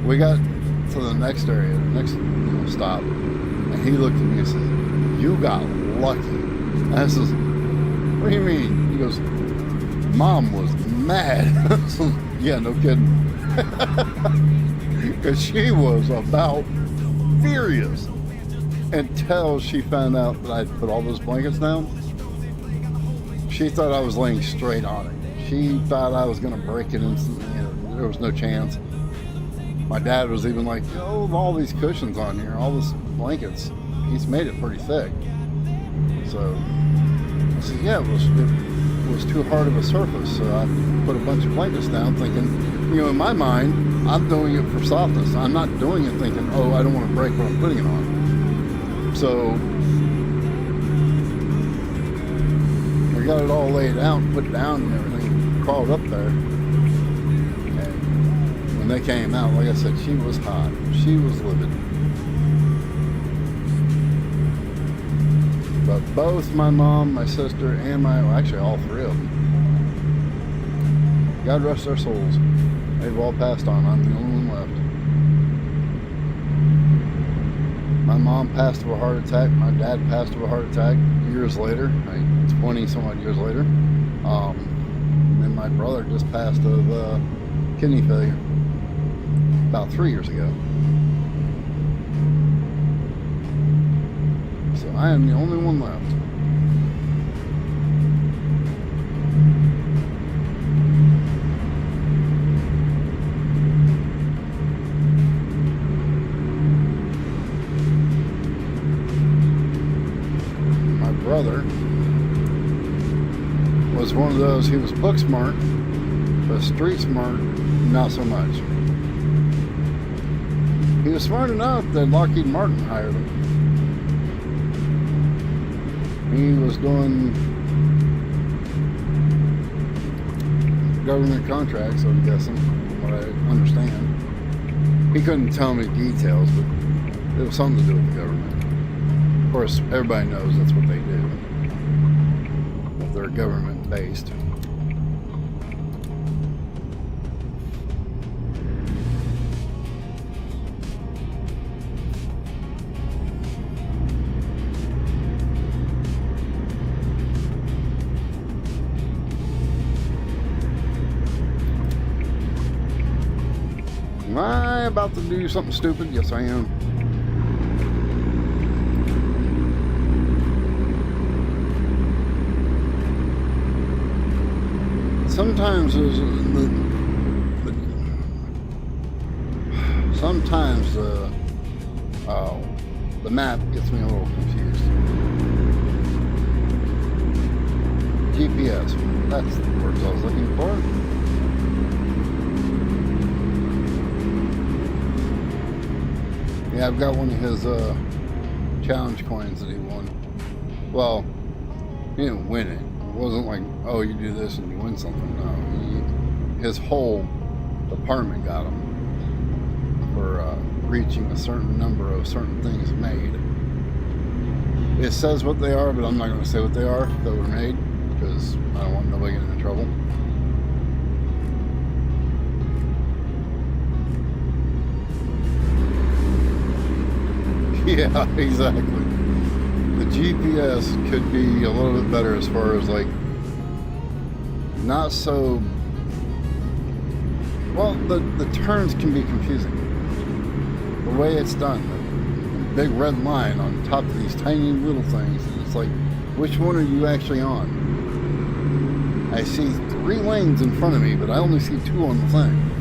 we got to the next area, the next stop, and he looked at me and said, "You got lucky." And I says, "What do you mean?" He goes, "Mom was mad." So, yeah, no kidding. Because she was about furious until she found out that I'd put all those blankets down. She thought I was laying straight on it. She thought I was going to break it instantly. You know, there was no chance. My dad was even like, "Oh, all these cushions on here, all these blankets, he's made it pretty thick." So I said, "Yeah, it was too hard of a surface." So I put a bunch of blankets down, thinking, you know, in my mind, I'm doing it for softness. I'm not doing it thinking, "Oh, I don't want to break what I'm putting it on." So we got it all laid out, put down and everything, crawled up there. When they came out, like I said, she was hot. She was livid. But both my mom, my sister, and actually all three of them, God rest their souls, they've all passed on. I'm the only one left. My mom passed of a heart attack. My dad passed of a heart attack years later, like 20 some odd years later. And then my brother just passed of kidney failure about 3 years ago. So I am the only one left. My brother was one of those, he was book smart, but street smart, not so much. He was smart enough that Lockheed Martin hired him. He was doing government contracts, I'm guessing, from what I understand. He couldn't tell me details, but it was something to do with the government. Of course, everybody knows that's what they do. They're government based. Am I about to do something stupid? Yes, I am. Sometimes the map gets me a little confused. GPS, that's the words I was looking for. Yeah, I've got one of his challenge coins that he won. Well, he didn't win it. It wasn't like, oh, you do this and you win something. No, his whole department got them for reaching a certain number of certain things made. It says what they are, but I'm not going to say what they are that were made because I don't want nobody getting in trouble. Yeah, exactly. The GPS could be a little bit better as far as like not so well, the turns can be confusing. The way it's done, the big red line on top of these tiny little things, and it's like, which one are you actually on? I see 3 lanes in front of me, but I only see 2 on the thing.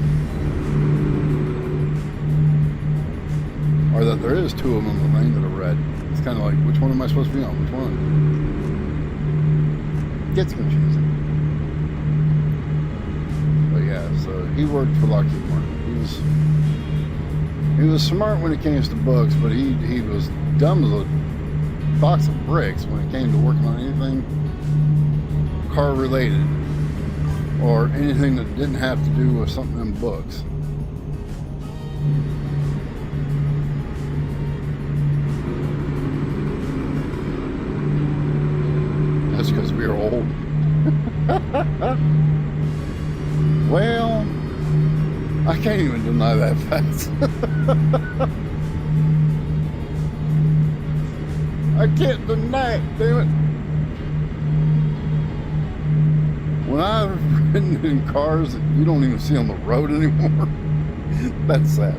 Or that there is 2 of them on the thing that are red. It's kind of like, which one am I supposed to be on? Which one? It gets confusing. But yeah, so he worked for Lockheed Martin. He was smart when it came to books, but he was dumb as a box of bricks when it came to working on anything car related or anything that didn't have to do with something in books. That's because we are old. Well, I can't even deny that fact. I can't deny it, damn it. When I've ridden in cars that you don't even see on the road anymore, that's sad.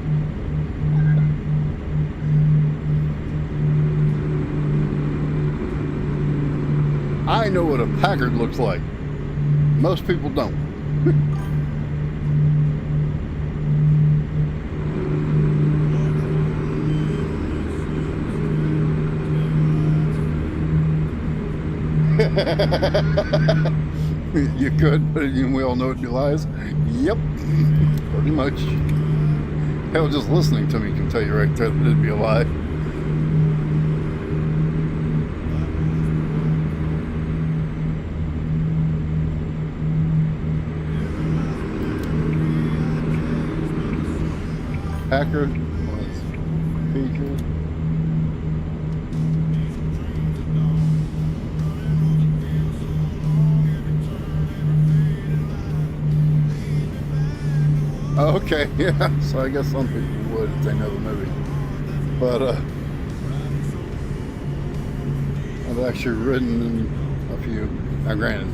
I know what a Packard looks like. Most people don't. You could, but we all know it lies. Yep, pretty much. Hell, just listening to me can tell you right there that it'd be a lie. Packard was featured. Okay, yeah, so I guess some people would if they know the movie. But I've actually ridden in a few. Now granted,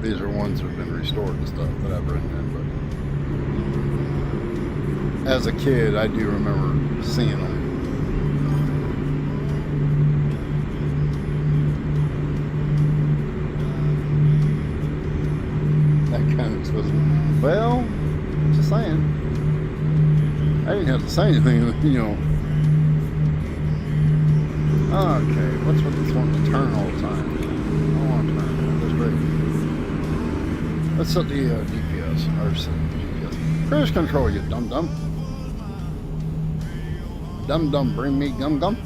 these are ones that have been restored and stuff that I've ridden in, but as a kid I do remember seeing them. That kind of was, well, just saying. I didn't have to say anything, you know. Okay, what's with this one to turn all the time? I don't want to turn. That's great. Let's set the GPS. Or set the GPS. Cruise control, you dum-dum. Dum-dum, bring me gum-gum.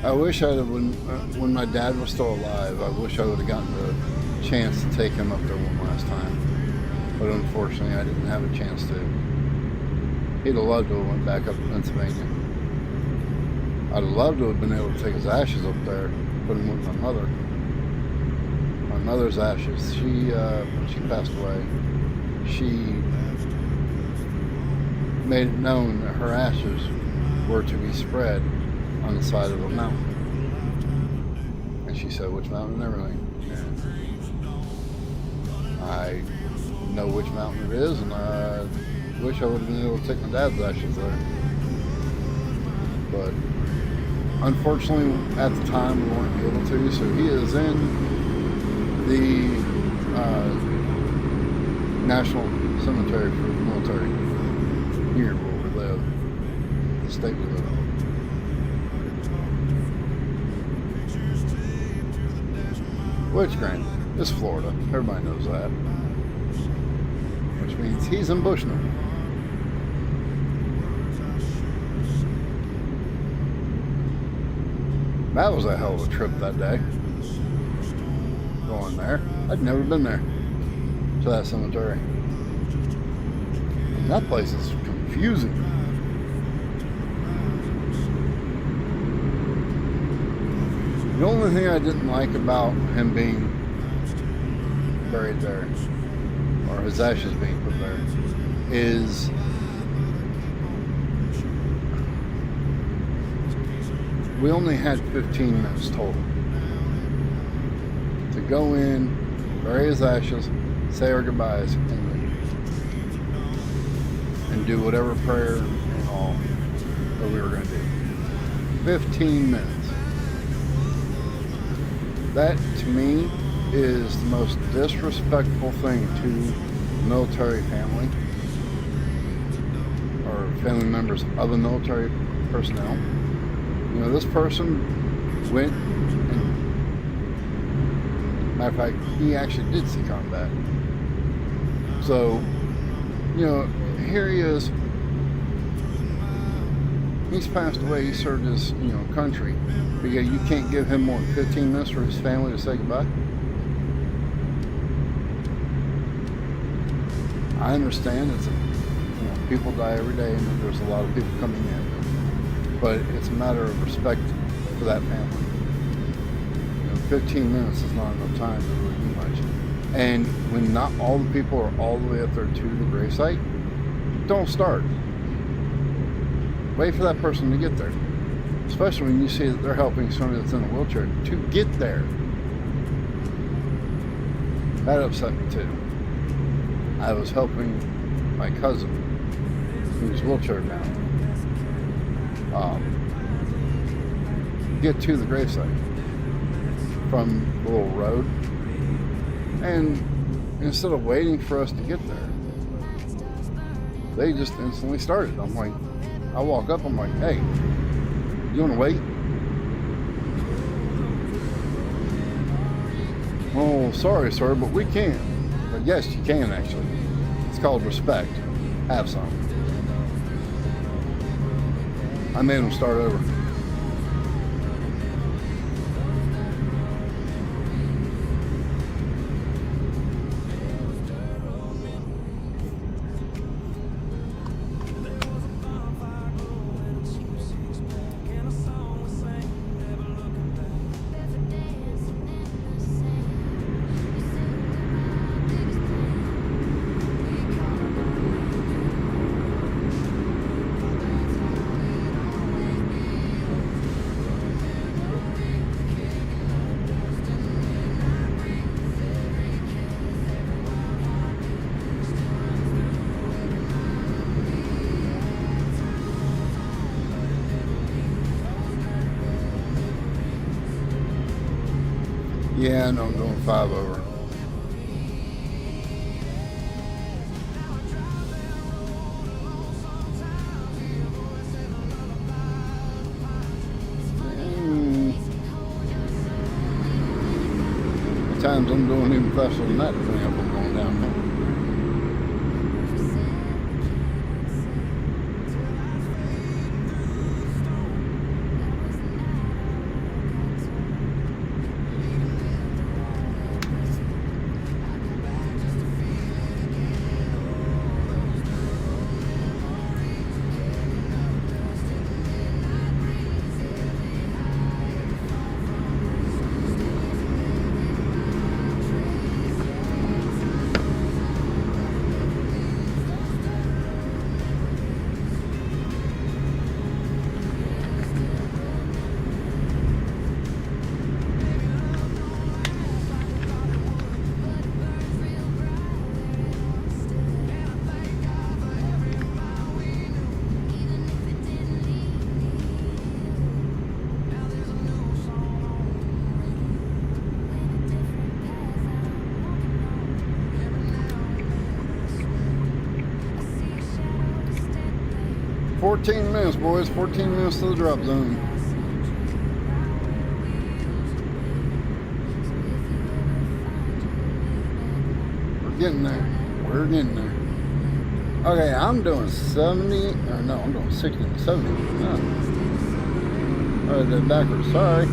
I wish I'd have, when my dad was still alive, I wish I would have gotten the chance to take him up there one last time. But unfortunately, I didn't have a chance to. He'd have loved to have went back up to Pennsylvania. I'd have loved to have been able to take his ashes up there, put him with my mother. My mother's ashes, when she passed away, she made it known that her ashes were to be spread on the side of a mountain. And she said which mountain and everything. And I know which mountain it is, and I wish I would have been able to take my dad's ashes there. But unfortunately at the time we weren't able to, so he is in the National Cemetery for the military here where we live, the state we live in. Which, granted, is Florida. Everybody knows that. Which means he's in Bushnell. That was a hell of a trip that day. Going there. I'd never been there to that cemetery. And that place is confusing. The only thing I didn't like about him being buried there, or his ashes being put there, is we only had 15 minutes total to go in, bury his ashes, say our goodbyes, and leave. And do whatever prayer and all that we were going to do. 15 minutes. That, to me, is the most disrespectful thing to military family or family members of a military personnel. You know, this person went and, matter of fact, he actually did see combat. So, you know, here he is. He's passed away. He served his, you know, country. But yeah, you can't give him more than 15 minutes for his family to say goodbye. I understand it's, you know, people die every day, and there's a lot of people coming in. But it's a matter of respect for that family. You know, 15 minutes is not enough time to really do much. And when not all the people are all the way up there to the gravesite, don't start. Wait for that person to get there. Especially when you see that they're helping somebody that's in a wheelchair to get there. That upset me too. I was helping my cousin, who's wheelchair bound, get to the gravesite from the little road. And instead of waiting for us to get there, they just instantly started. I'm like, I walk up, I'm like, hey, you want to wait? Oh, sorry, sir, but we can't. But yes, you can actually. It's called respect. Have some. I made them start over. Yeah, no, I'm going 5 over. At times I'm doing even faster than that, depending on if I'm going downhill. $14 minutes, boys. 14 minutes to the drop zone. We're getting there. We're getting there. Okay, I'm doing 70. Or no, I'm doing 60 to 70. No. I did that backwards. Sorry.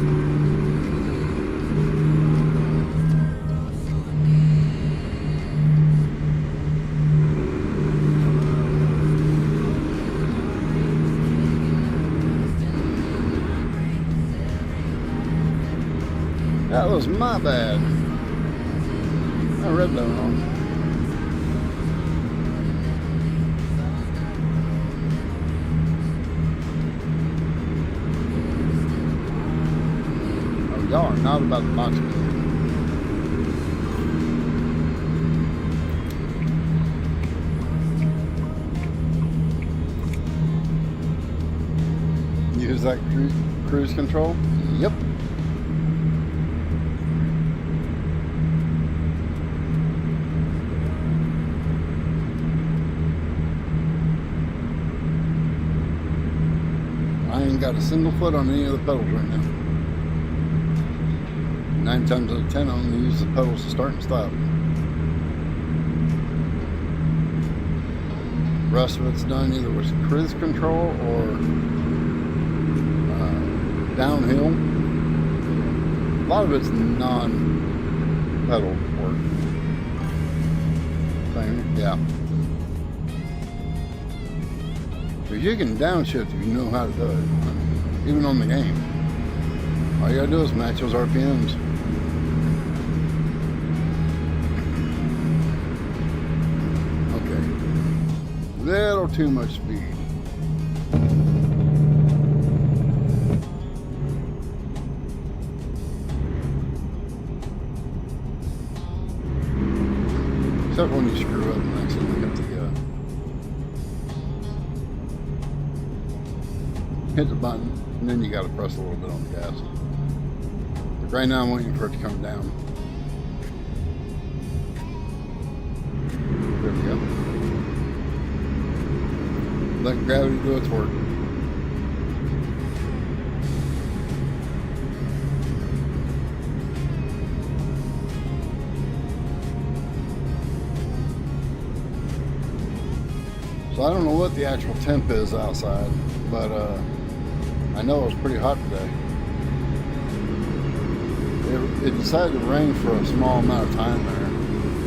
That was my bad. I read that wrong. Oh, y'all are not about the box. Use that cruise control? Yep. I ain't got a single foot on any of the pedals right now. 9 times out of 10, I'm gonna use the pedals to start and stop. The rest of it's done either with cruise control or downhill. A lot of it's non-pedal work. Same, yeah. Because you can downshift if you know how to do it, even on the game. All you gotta do is match those RPMs. Okay, little too much speed. Except when you screw up and accidentally hit the button, and then you got to press a little bit on the gas. But right now I'm waiting for it to come down. There we go. Let gravity do its work. So I don't know what the actual temp is outside, but I know it was pretty hot today. It decided to rain for a small amount of time there,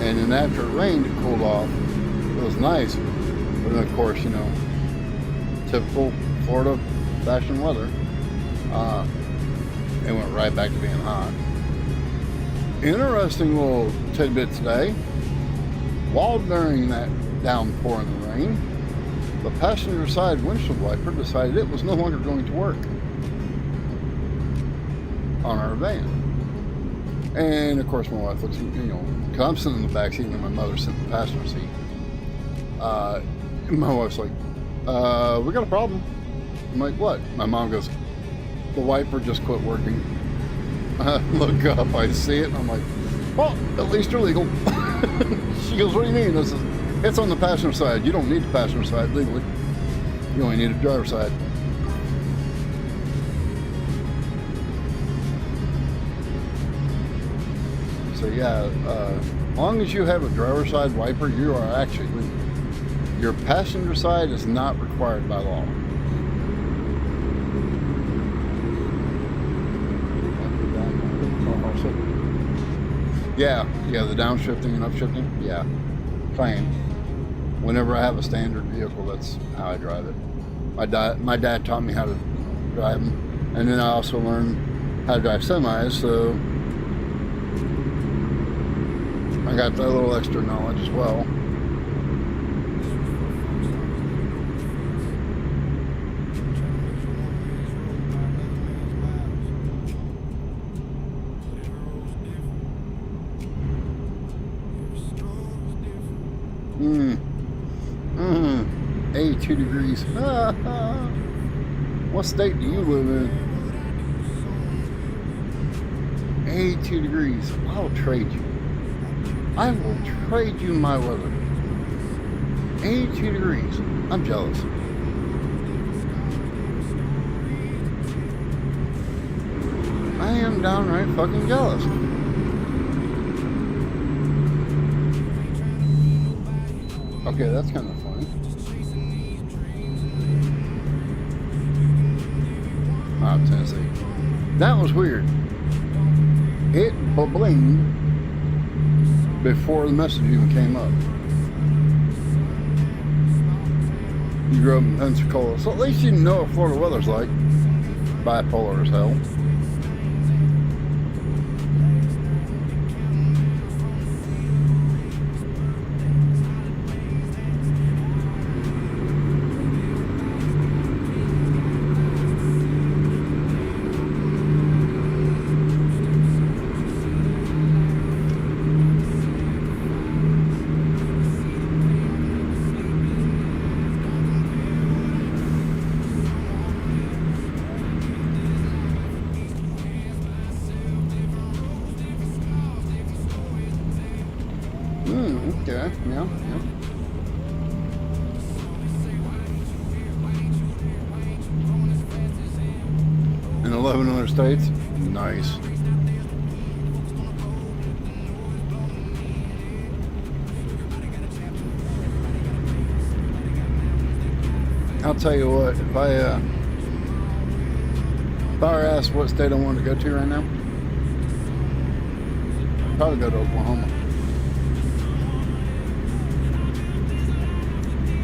and then after it rained, it cooled off. It was nice, but then of course, you know, typical Florida fashion weather, it went right back to being hot. Interesting little tidbit today. While during that downpour in the rain, the passenger side windshield wiper decided it was no longer going to work on our van. And of course my wife looks, you know, because I'm sitting in the back seat and my mother's sitting in the passenger seat. My wife's like, we got a problem. I'm like, what? My mom goes, the wiper just quit working. I look up, I see it, and I'm like, well, at least you're legal. She goes, what do you mean? I said, it's on the passenger side. You don't need the passenger side legally. You only need a driver's side. So yeah, as long as you have a driver's side wiper, you are actually legal. Your passenger side is not required by law. Yeah, the downshifting and upshifting, yeah, fine. Whenever I have a standard vehicle, that's how I drive it. My dad taught me how to drive them, and then I also learned how to drive semis, so I got that little extra knowledge as well. 82 degrees. What state do you live in? 82 degrees. I will trade you. I will trade you my weather. 82 degrees. I'm jealous. I am downright fucking jealous. Okay, that's kind of funny. Tennessee. That was weird. It blinged before the message even came up. You grew up in Pensacola, so at least you know what Florida weather's like. Bipolar as hell. Okay, yeah. In 11 other states? Nice. I'll tell you what, if I were asked what state I wanted to go to right now, I'd probably go to Oklahoma.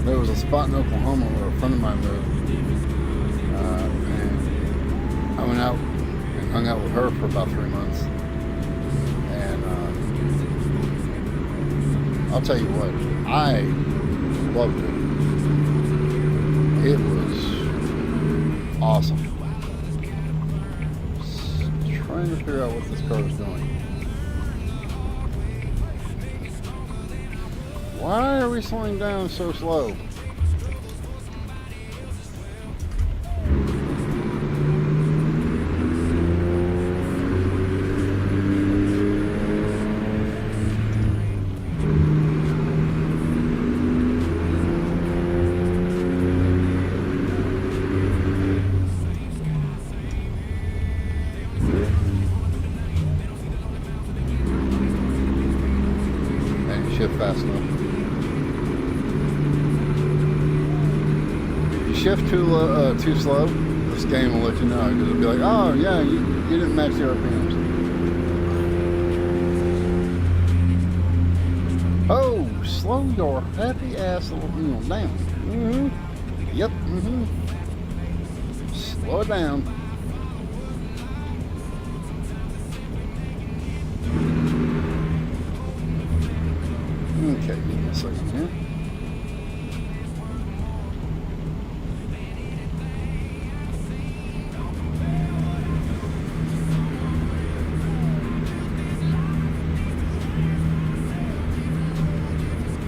There was a spot in Oklahoma where a friend of mine lived, and I went out and hung out with her for about 3 months. And I'll tell you what, I loved it. It was awesome. Just trying to figure out what this car is doing. Why are we slowing down so slow? And shift fast enough. Shift too slow, this game will let you know, because it'll be like, oh yeah, you didn't match the RPMs. Oh, slow your happy ass little down. Yep. Slow it down. Okay, give me a second here.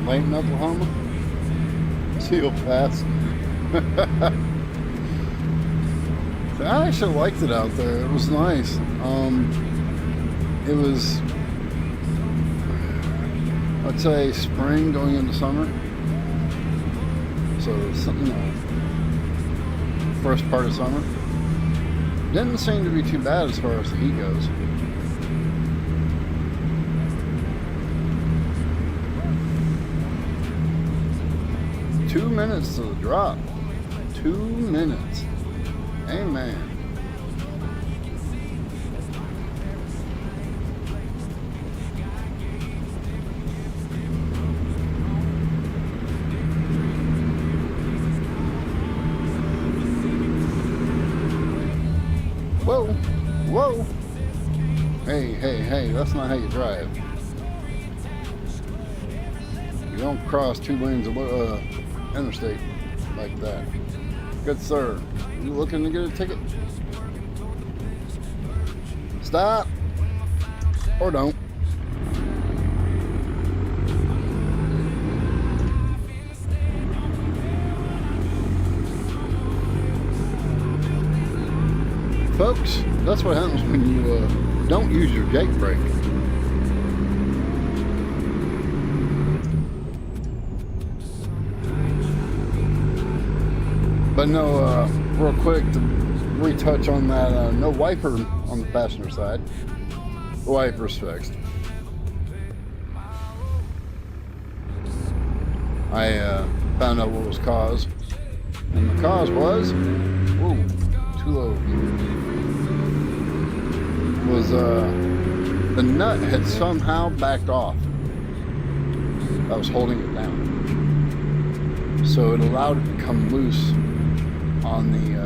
Late in Oklahoma? Seal pass. I actually liked it out there. It was nice. It was, I'd say, spring going into summer. So, first part of summer. Didn't seem to be too bad as far as the heat goes. Two minutes to the drop. 2 minutes. Amen. Whoa. Whoa. Hey, that's not how you drive. You don't cross 2 lanes of interstate like that. Good sir, you looking to get a ticket? Stop or don't. Folks, that's what happens when you don't use your jake brake. But no, real quick to retouch on that, no wiper on the passenger side. The wiper's fixed. I found out what was caused. And the cause was, whoa, too low. was the nut had somehow backed off. I was holding it down, so it allowed it to come loose on the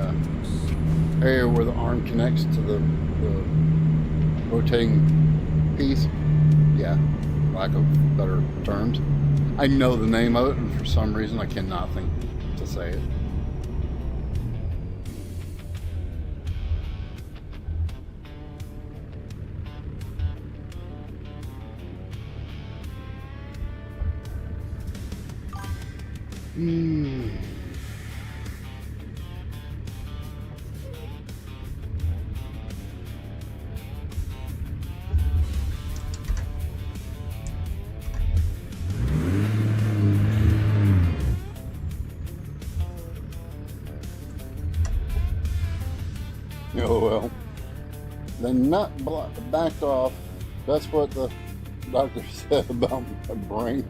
area where the arm connects to the rotating piece. Yeah, lack of better terms. I know the name of it, and for some reason I cannot think to say it. Oh well. The nut backed off. That's what the doctor said about my brain.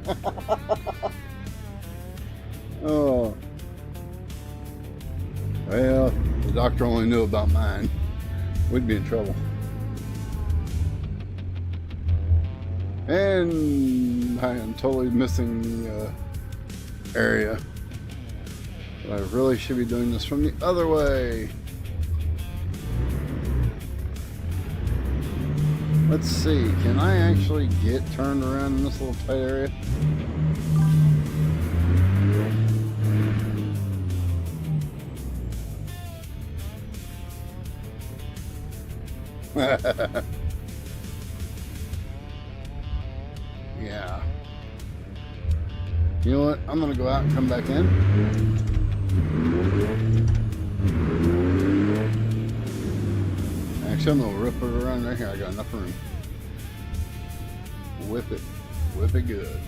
Oh. Well, the doctor only knew about mine. We'd be in trouble. And I am totally missing the area. But I really should be doing this from the other way. Let's see, can I actually get turned around in this little tight area? Yeah. You know what? I'm gonna go out and come back in. Actually, I'm gonna rip it around right here. I got enough room. Whip it. Whip it good.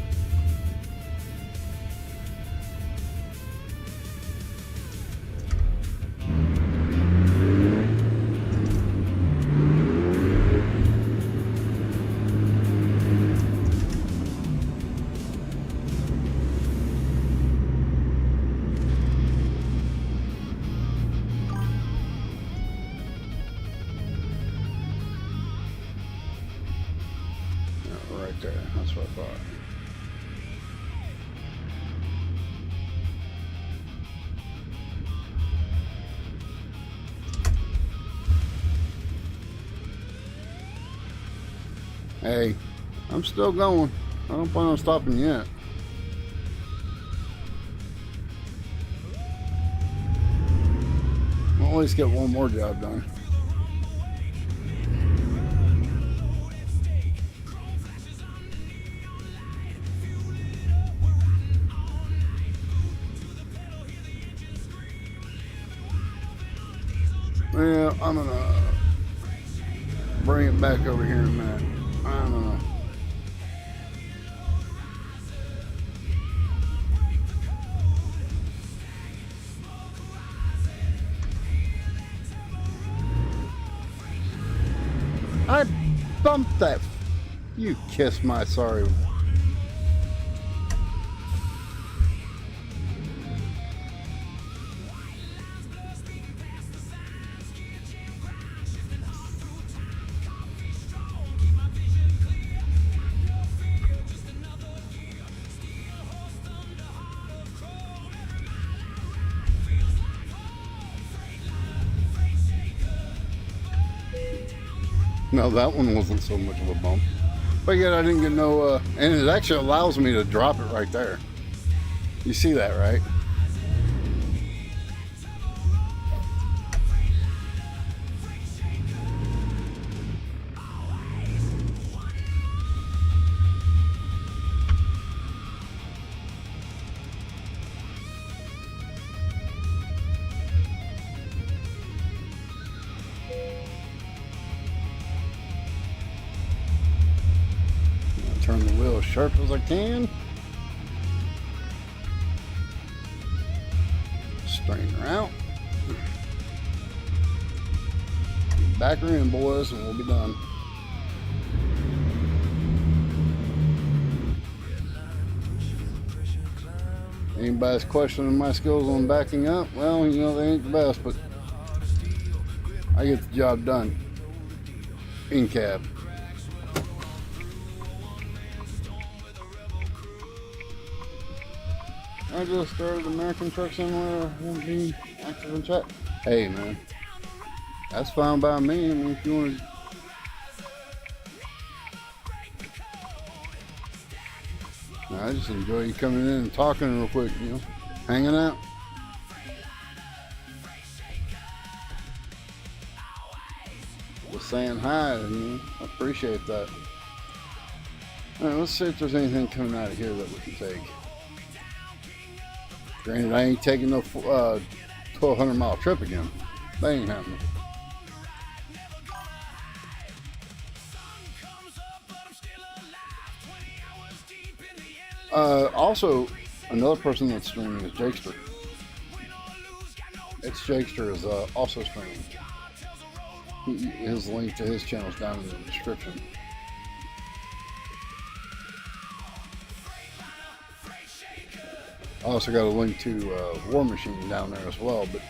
Right there. That's what I thought. Hey, I'm still going. I don't plan on stopping yet. I'll at least get one more job done. Well, I'm gonna bring it back over here in a minute. I don't know. I bumped that. You kiss my sorry. No, that one wasn't so much of a bump. But yet I didn't get no, and it actually allows me to drop it right there. You see that, right? Turn the wheel as sharp as I can. Straighten her out. Back her in, boys, and we'll be done. Anybody's questioning my skills on backing up? Well, you know, they ain't the best, but I get the job done. in cab. I just started American Truck Simulator. Won't be active in chat. Hey man, that's fine by me. I mean, if you want to. I just enjoy you coming in and talking real quick, you know, hanging out. Just saying hi, you know, I appreciate that. Alright, let's see if there's anything coming out of here that we can take. Granted, I ain't taking no 1,200 mile trip again. That ain't happening. Also, another person that's streaming is Jakester. Its Jakester is also streaming. His link to his channel is down in the description. I also got a link to War Machine down there as well, but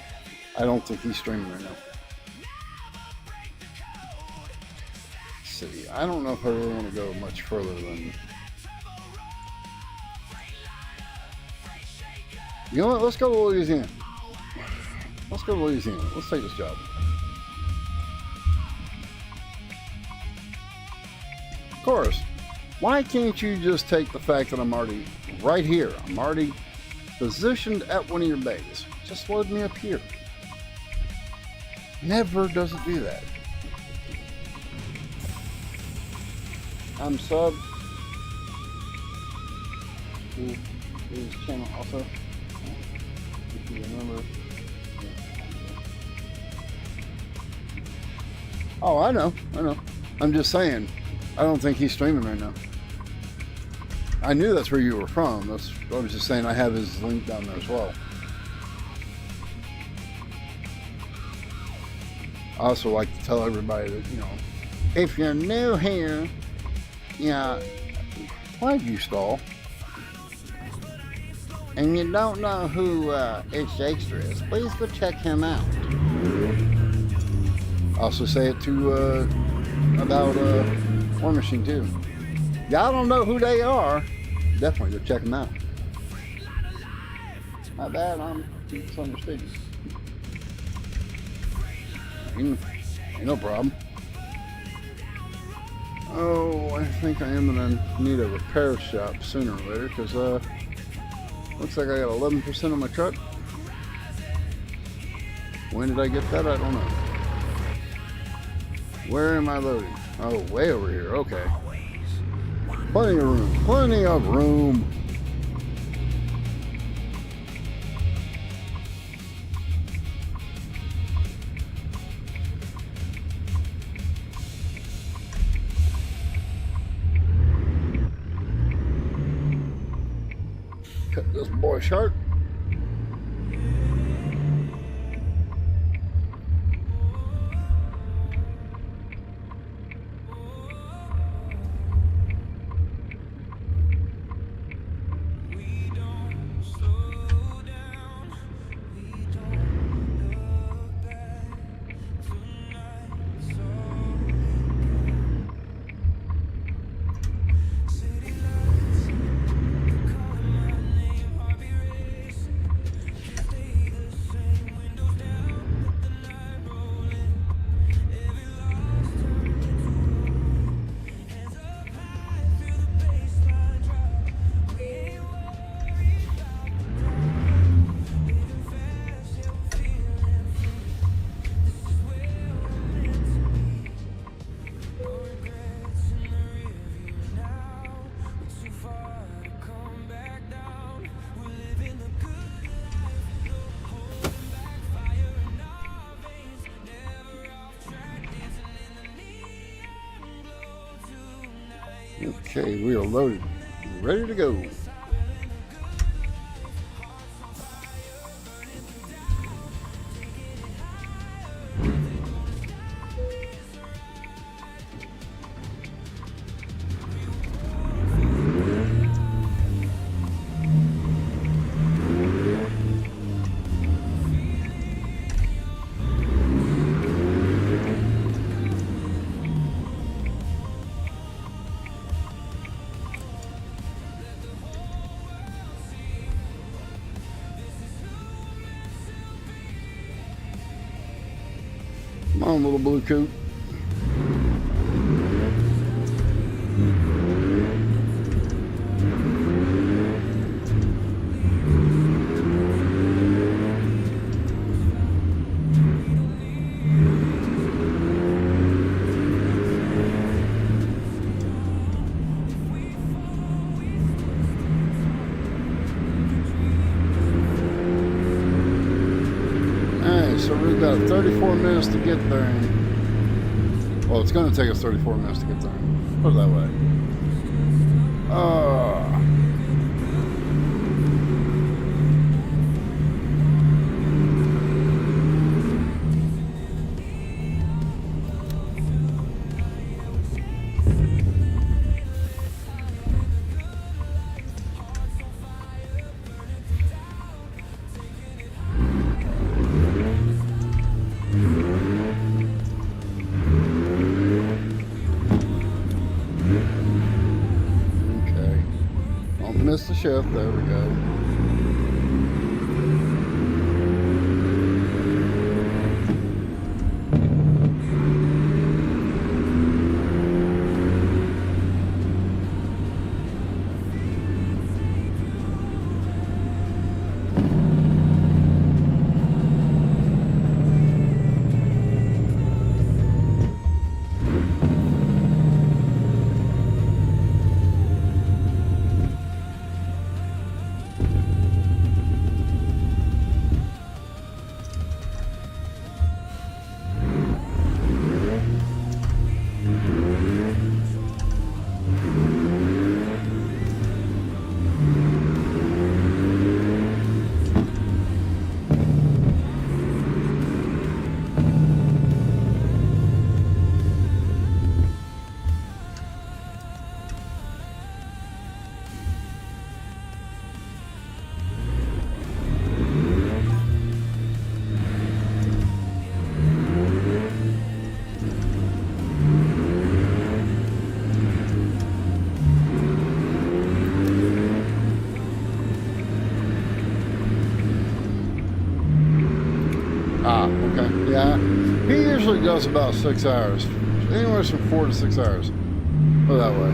I don't think he's streaming right now. Let's see, I don't know if I really want to go much further than. You know what? Let's go to Louisiana. Let's go to Louisiana. Let's take this job. Of course. Why can't you just take the fact that I'm already right here? I'm already positioned at one of your bays. Just load me up here. Never does it do that. I'm sub to his channel also. If you remember. Oh, I know. I'm just saying, I don't think he's streaming right now. I knew that's where you were from. I was just saying I have his link down there as well. I also like to tell everybody that, you know, if you're new here, yeah, why'd you stall? And you don't know who Its Jakester is, please go check him out. I also say it to about War Machine too. Y'all don't know who they are, definitely go check them out. Not bad, I'm mistaken. Ain't no problem. Oh, I think I am gonna need a repair shop sooner or later because looks like I got 11% on my truck. When did I get that? I don't know. Where am I loading? Oh, way over here. Okay. Plenty of room. Plenty of room. Cut this boy short. Okay, we are loaded, ready to go. on, little blue coot. So we've got 34 minutes to get there. Well, it's going to take us 34 minutes to get there. Put it that way. Missed the shift. There we go. Okay. Yeah. He usually does about 6 hours. Anywhere from 4 to 6 hours. Put it that way.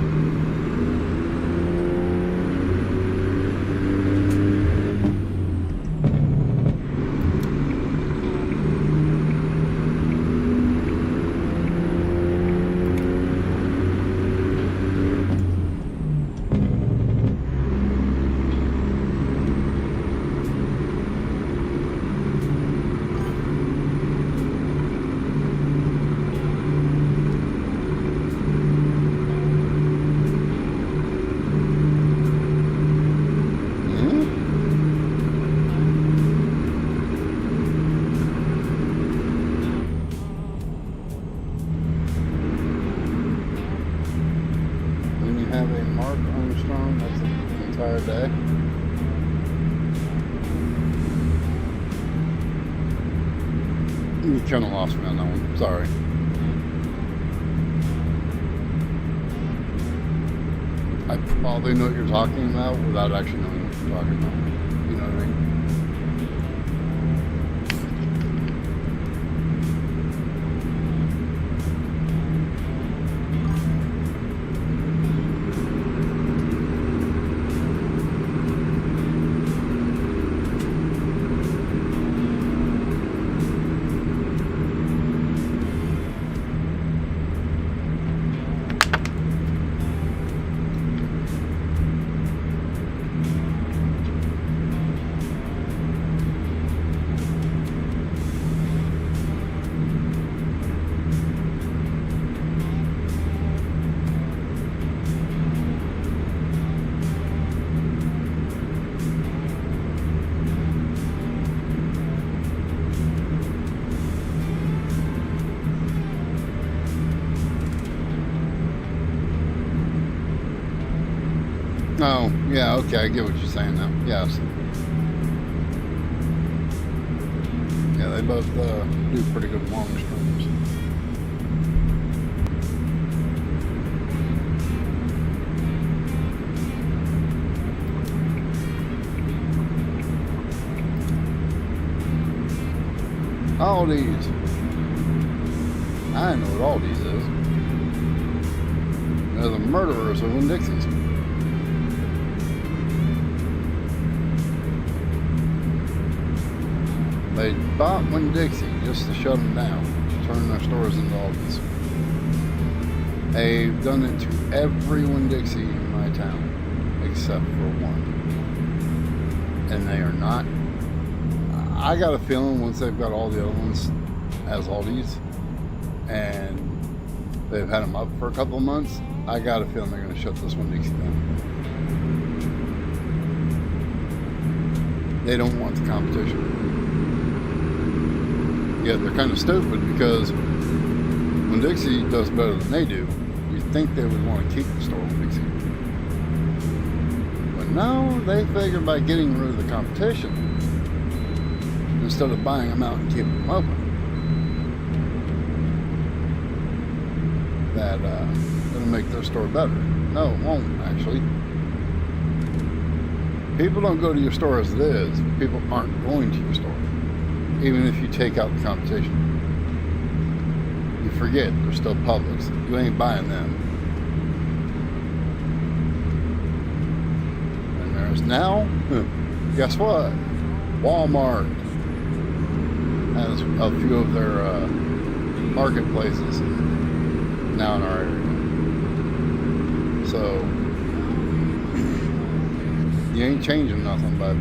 That's the entire day. You kind of lost me on that one. Sorry. I probably know what you're talking about without actually knowing what you're talking about. You know what I mean? Oh, yeah, okay, I get what you're saying now. Yes. Yeah, they both do pretty good long streams. All these. I know what Aldi's is. They're the murderers of Winn-Dixie's. They bought Winn-Dixie just to shut them down, to turn their stores into Aldi's. They've done it to every Winn-Dixie in my town, except for one. And they are not. I got a feeling once they've got all the other ones as Aldi's, and they've had them up for a couple of months, I got a feeling they're going to shut this Winn-Dixie down. They don't want the competition. Yeah, they're kind of stupid because Winn-Dixie does better than they do. You'd think they would want to keep the store Winn-Dixie. But no, they figure by getting rid of the competition, instead of buying them out and keeping them open, that it'll make their store better. No, it won't, actually. People don't go to your store as it is. People aren't going to your store, even if you take out the competition. You forget they're still Publix. You ain't buying them. And there's now, guess what? Walmart has a few of their marketplaces now in our area. So you ain't changing nothing by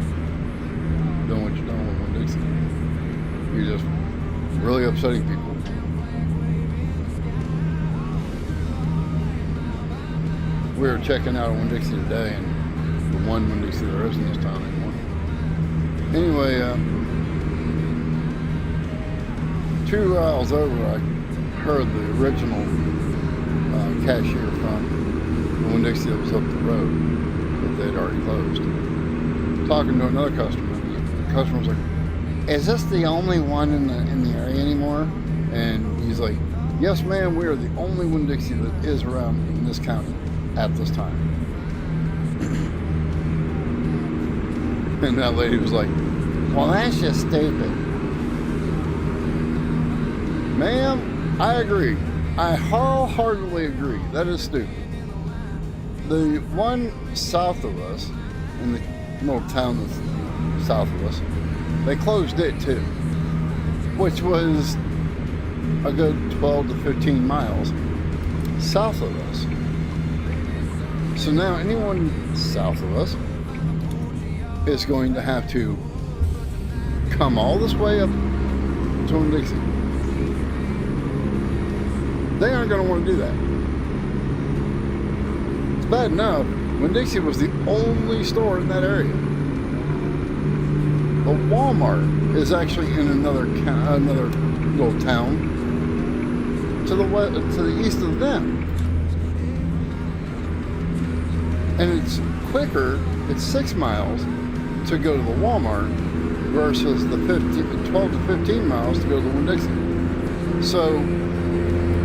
doing what you're doing with Winn-Dixie. You're just really upsetting people. We were checking out a Winn-Dixie today, and the one Winn-Dixie there is in this town anymore. Anyway, 2 hours over, I heard the original cashier from the Winn-Dixie that was up the road that they'd already closed, talking to another customer. The customer was like, "Is this the only one in the area anymore?" And he's like, "Yes, ma'am, we are the only Winn-Dixie that is around in this county at this time." And that lady was like, "Well, that's just stupid." Ma'am, I agree. I wholeheartedly agree. That is stupid. The one south of us, in the little town that's south of us, they closed it too, which was a good 12 to 15 miles south of us. So now anyone south of us is going to have to come all this way up to Winn-Dixie. They aren't going to want to do that. It's bad enough Winn-Dixie was the only store in that area. But Walmart is actually in another little town to the east of them. And it's quicker, it's 6 miles to go to the Walmart versus the 12 to 15 miles to go to the Winn-Dixie. So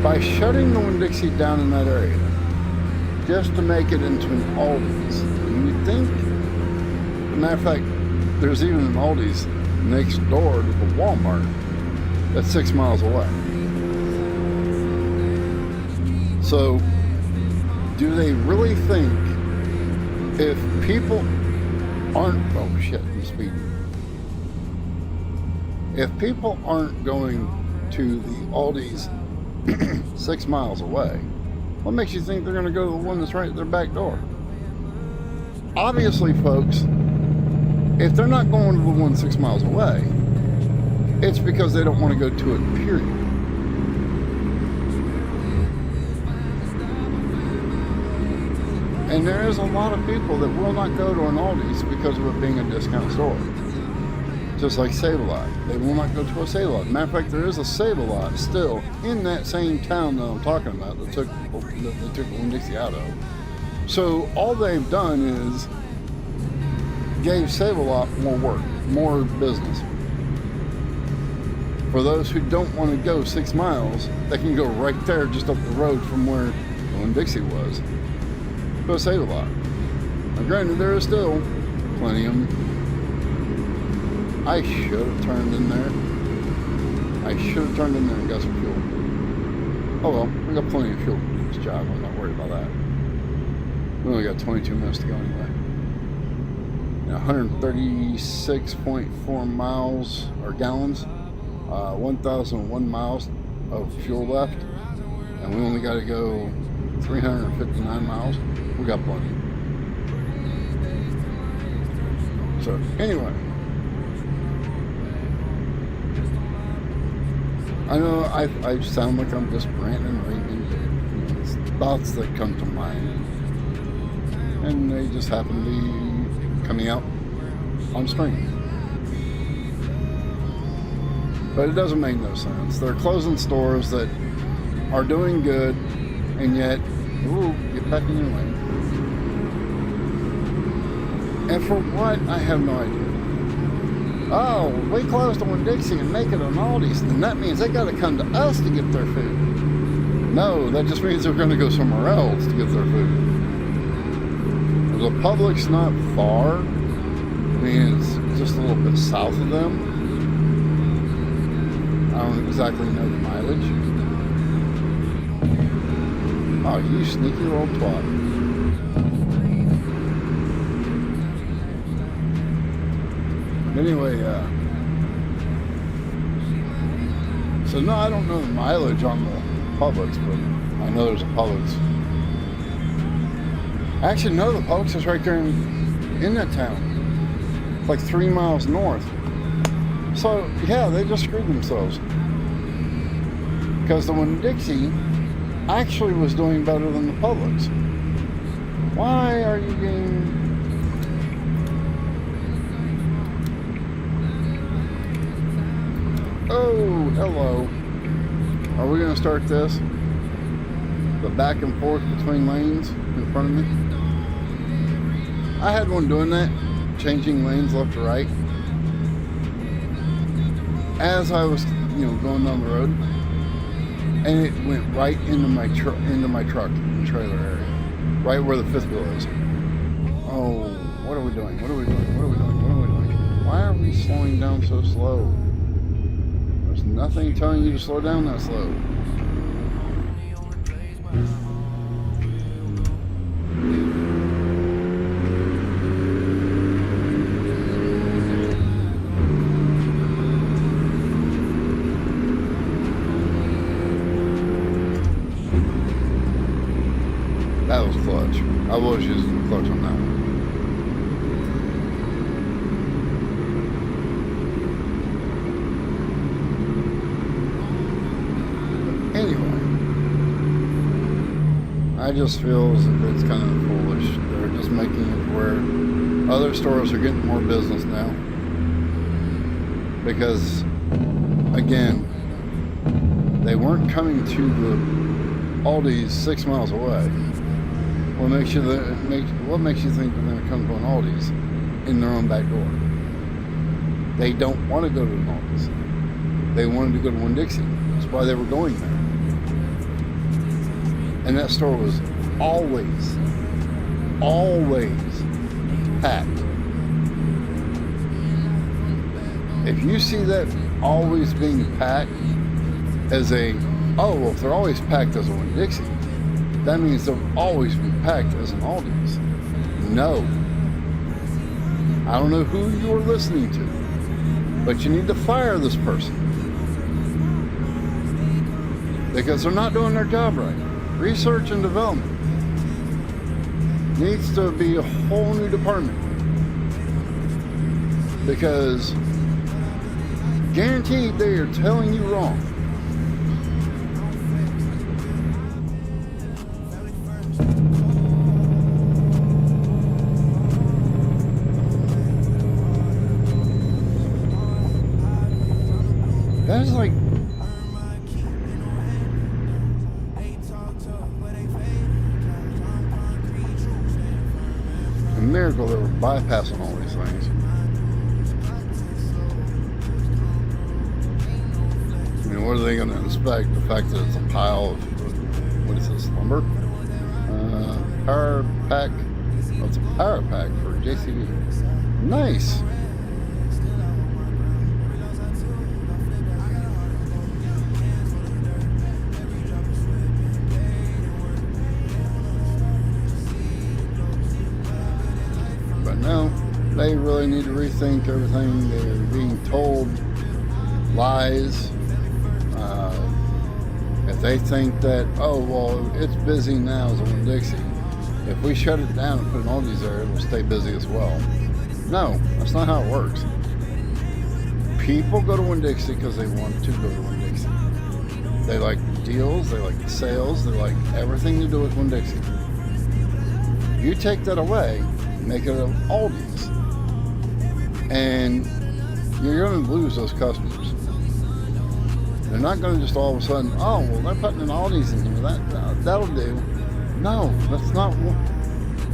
by shutting the Winn-Dixie down in that area, just to make it into an Aldi's, and you think, as a matter of fact, there's even an Aldi's next door to the Walmart that's 6 miles away. So do they really think if people aren't, oh shit, I'm speeding. If people aren't going to the Aldi's 6 miles away, what makes you think they're going to go to the one that's right at their back door? Obviously, folks, if they're not going to the one 6 miles away, it's because they don't want to go to it, period. And there is a lot of people that will not go to an Aldi's because of it being a discount store. Just like Save-A-Lot. They will not go to a Save-A-Lot. Matter of fact, there is a Save-A-Lot still in that same town that I'm talking about that took the Winn-Dixie out of. So all they've done is gave Save-A-Lot more work, more business. For those who don't want to go 6 miles, they can go right there just up the road from where the Winn-Dixie was. Go Save-A-Lot. Now granted, there is still plenty of them. I should have turned in there. I should have turned in there and got some fuel. Oh well, we got plenty of fuel to do this job. I'm not worried about that. We only got 22 minutes to go anyway. 136.4 miles or gallons, 1,001 miles of fuel left, and we only got to go 359 miles. We got plenty. So anyway, I know I sound like I'm just ranting and raving. It's thoughts that come to mind, and they just happen to be coming out on screen. But it doesn't make no sense. They're closing stores that are doing good, and yet, ooh, get back in your lane. And for what? I have no idea. Oh, we closed the Winn-Dixie and make it an Aldi's, then that means they got to come to us to get their food. No, that just means they're going to go somewhere else to get their food. The Publix not far. I mean, it's just a little bit south of them. I don't exactly know the mileage. Oh, you sneaky little twat. Anyway, so no, I don't know the mileage on the Publix, but I know there's a Publix. Actually, no, the Publix is right there in that town. It's like 3 miles north. So, yeah, they just screwed themselves. Because the Winn-Dixie actually was doing better than the Publix. Why are you getting... Oh, hello. Are we going to start this? The back and forth between lanes in front of me? I had one doing that, changing lanes left to right. As I was, going down the road, and it went right into my truck and trailer area, right where the fifth wheel is. Oh, what are we doing? What are we doing? What are we doing? What are we doing? Why are we slowing down so slow? There's nothing telling you to slow down that slow. That was clutch. I was using the clutch on that one. Anyway, I just feel as if it's kind of foolish. They're just making it where other stores are getting more business now. Because, again, they weren't coming to the Aldi's 6 miles away. What makes you think they're going to come to an Aldi's in their own back door? They don't want to go to an Aldi's. They wanted to go to Winn-Dixie. That's why they were going there. And that store was always packed. If you see that always being packed as if they're always packed as a Winn-Dixie, that means they'll always be packed as an Aldi's. No. I don't know who you're listening to, but you need to fire this person. Because they're not doing their job right. Research and development needs to be a whole new department. Because guaranteed they are telling you wrong. That's like a miracle that we're bypassing all these things. I mean, what are they going to inspect? The fact that it's a pile of, what is this, lumber? Power pack. Oh, it's a power pack for JCB. Nice. no, they really need to rethink everything. They're being told lies. If they think that, oh, well, it's busy now as a Winn-Dixie, if we shut it down and put an Aldi's there, it'll stay busy as well. No, that's not how it works. People go to Winn-Dixie because they want to go to Winn-Dixie. They like deals, they like the sales, they like everything to do with Winn-Dixie. You take that away, make it an Aldi's, and you're going to lose those customers. They're not going to just all of a sudden, oh, well, they're putting an Aldi's in here. That'll do. No, that's not what.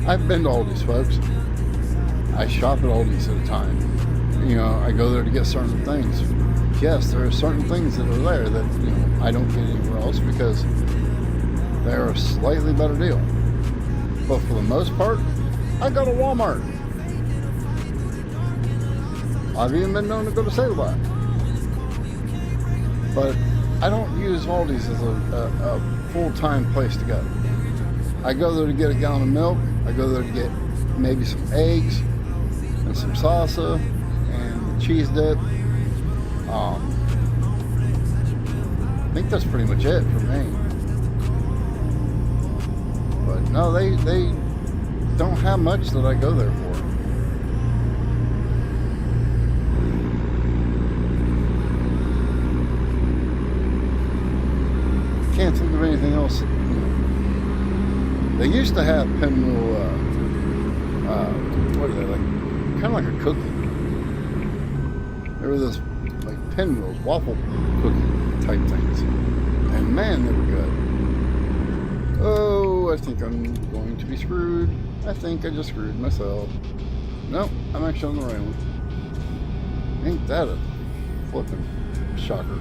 I've been to Aldi's, folks. I shop at Aldi's at a time. You know, I go there to get certain things. Yes, there are certain things that are there that, you know, I don't get anywhere else because they're a slightly better deal. But for the most part, I go to Walmart. I've even been known to go to Save-A-Lot. But I don't use Aldi's as a full-time place to go. I go there to get a gallon of milk. I go there to get maybe some eggs and some salsa and cheese dip. I think that's pretty much it for me. But no, they don't have much that I go there for. Can't think of anything else. They used to have pinwheel, what are they, like, kind of like a cookie. There were those, like, pinwheels, waffle cookie type things. And man, they were good. Oh, I think I'm going to be screwed. I think I just screwed myself. Nope, I'm actually on the right one. Ain't that a flippin' shocker.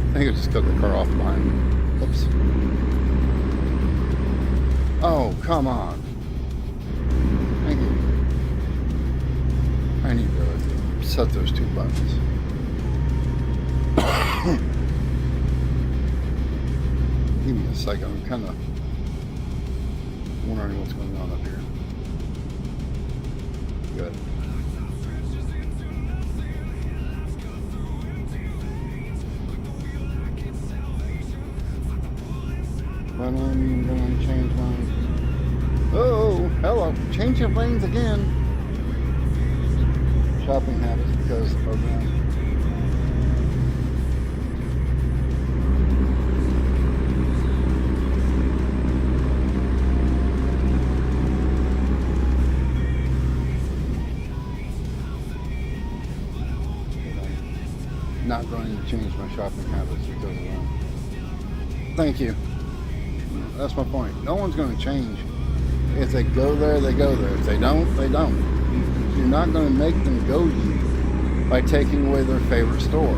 I think I just cut the car off behind me. Oops. Oh, come on. Thank you. I need to set those two buttons. Give me a second. I'm kind of wondering what's going on up here. Good. But I'm going to change lanes. Oh, hello. Changing lanes again. Shopping habits because of the program. Not going to change my shopping habits because of that. Thank you. That's my point. No one's going to change. If they go there, they go there. If they don't, they don't. You're not going to make them go to you by taking away their favorite store.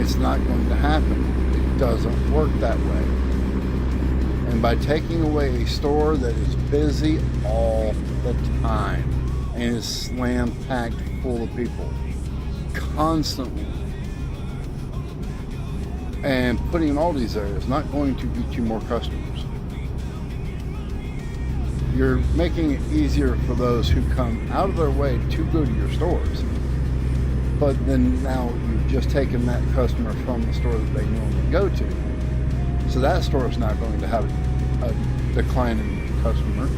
It's not going to happen. It doesn't work that way. And by taking away a store that is busy all the time and is slam-packed full of people constantly, and putting Aldi's there is not going to get you more customers. You're making it easier for those who come out of their way to go to your stores. But then now you've just taken that customer from the store that they normally go to. So that store is not going to have a decline in customer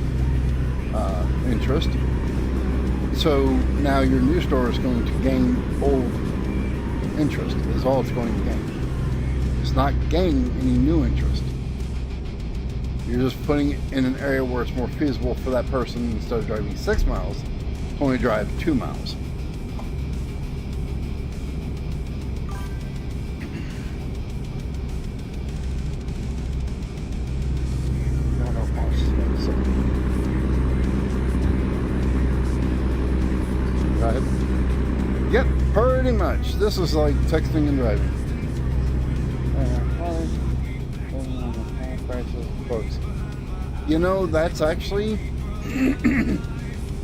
interest. So now your new store is going to gain old interest, is all it's going to gain. It's not gaining any new interest. You're just putting it in an area where it's more feasible for that person, instead of driving 6 miles, to only drive 2 miles. Right? Yep, pretty much. This is like texting and driving. Folks, you know, that's actually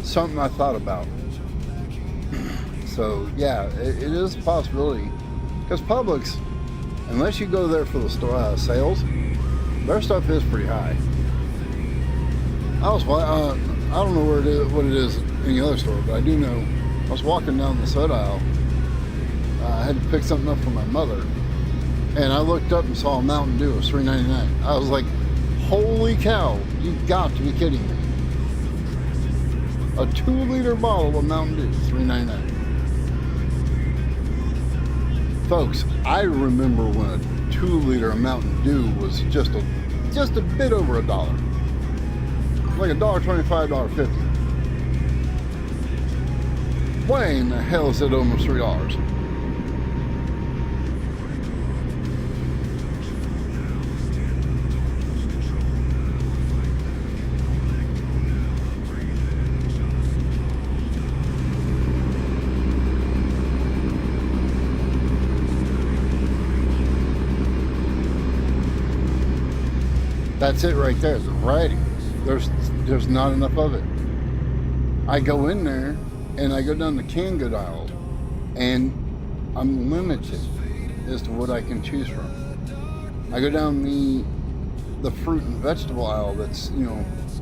something I thought about. So yeah, it is a possibility, because Publix unless you go there for the sales, their stuff is pretty high. I don't know where it is, what it is in the other store, but I do know I was walking down the soda aisle. I had to pick something up for my mother, and I looked up and saw a Mountain Dew. It was $3.99. I was like, holy cow, you got to be kidding me. A 2-liter bottle of Mountain Dew, $3.99. Folks, I remember when a 2-liter of Mountain Dew was just a bit over $1. Like $1.25, $1.50. Why in the hell is it almost $3? That's it right there, the variety. There's not enough of it. I go in there and I go down the canned good aisle and I'm limited as to what I can choose from. I go down the fruit and vegetable aisle that's,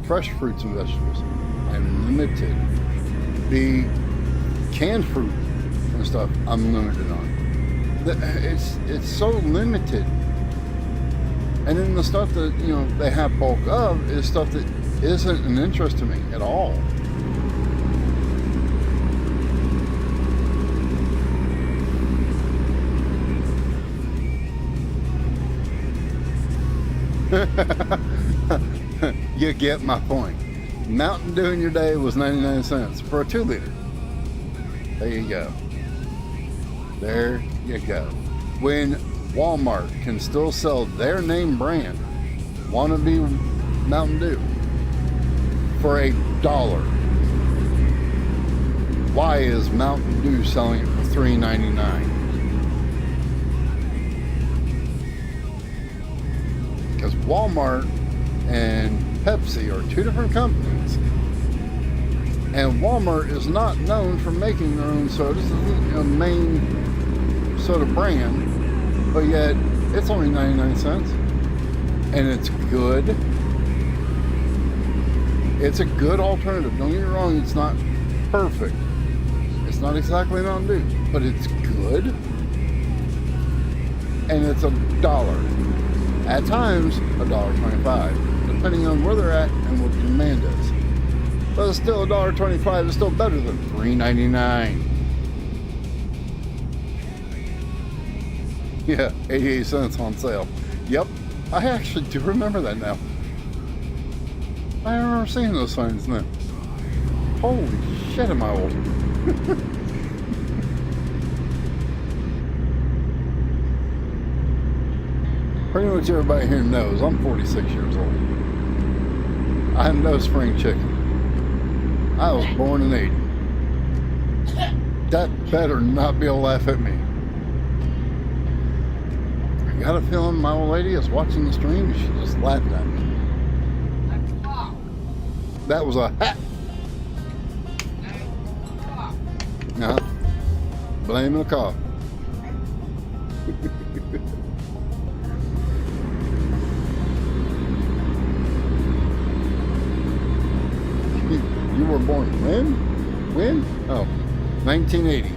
fresh fruits and vegetables. I'm limited. The canned fruit and stuff I'm limited on. It's so limited. And then the stuff that, they have bulk of is stuff that isn't an interest to me at all. You get my point. Mountain Dew in your day was 99 cents for a 2-liter. There you go. There you go. When Walmart can still sell their name brand wannabe Mountain Dew for $1. Why is Mountain Dew selling it for $3.99? Because Walmart and Pepsi are two different companies, and Walmart is not known for making their own sodas. This isn't a main soda brand. But yet, it's only 99 cents. And it's good. It's a good alternative. Don't get me wrong, it's not perfect. It's not exactly Mountain Dew, but it's good. And it's $1. At times, $1.25, depending on where they're at and what the demand is. But it's still $1.25. It's still better than $3.99. Yeah, 88 cents on sale. Yep, I actually do remember that now. I remember seeing those signs now. Holy shit, am I old. Pretty much everybody here knows I'm 46 years old. I am no spring chicken. I was born in 80. That better not be a laugh at me. I got a feeling my old lady is watching the stream and she just laughed at me. That was a hat. Uh-huh. Blame the cough. You were born when? When? Oh, 1980.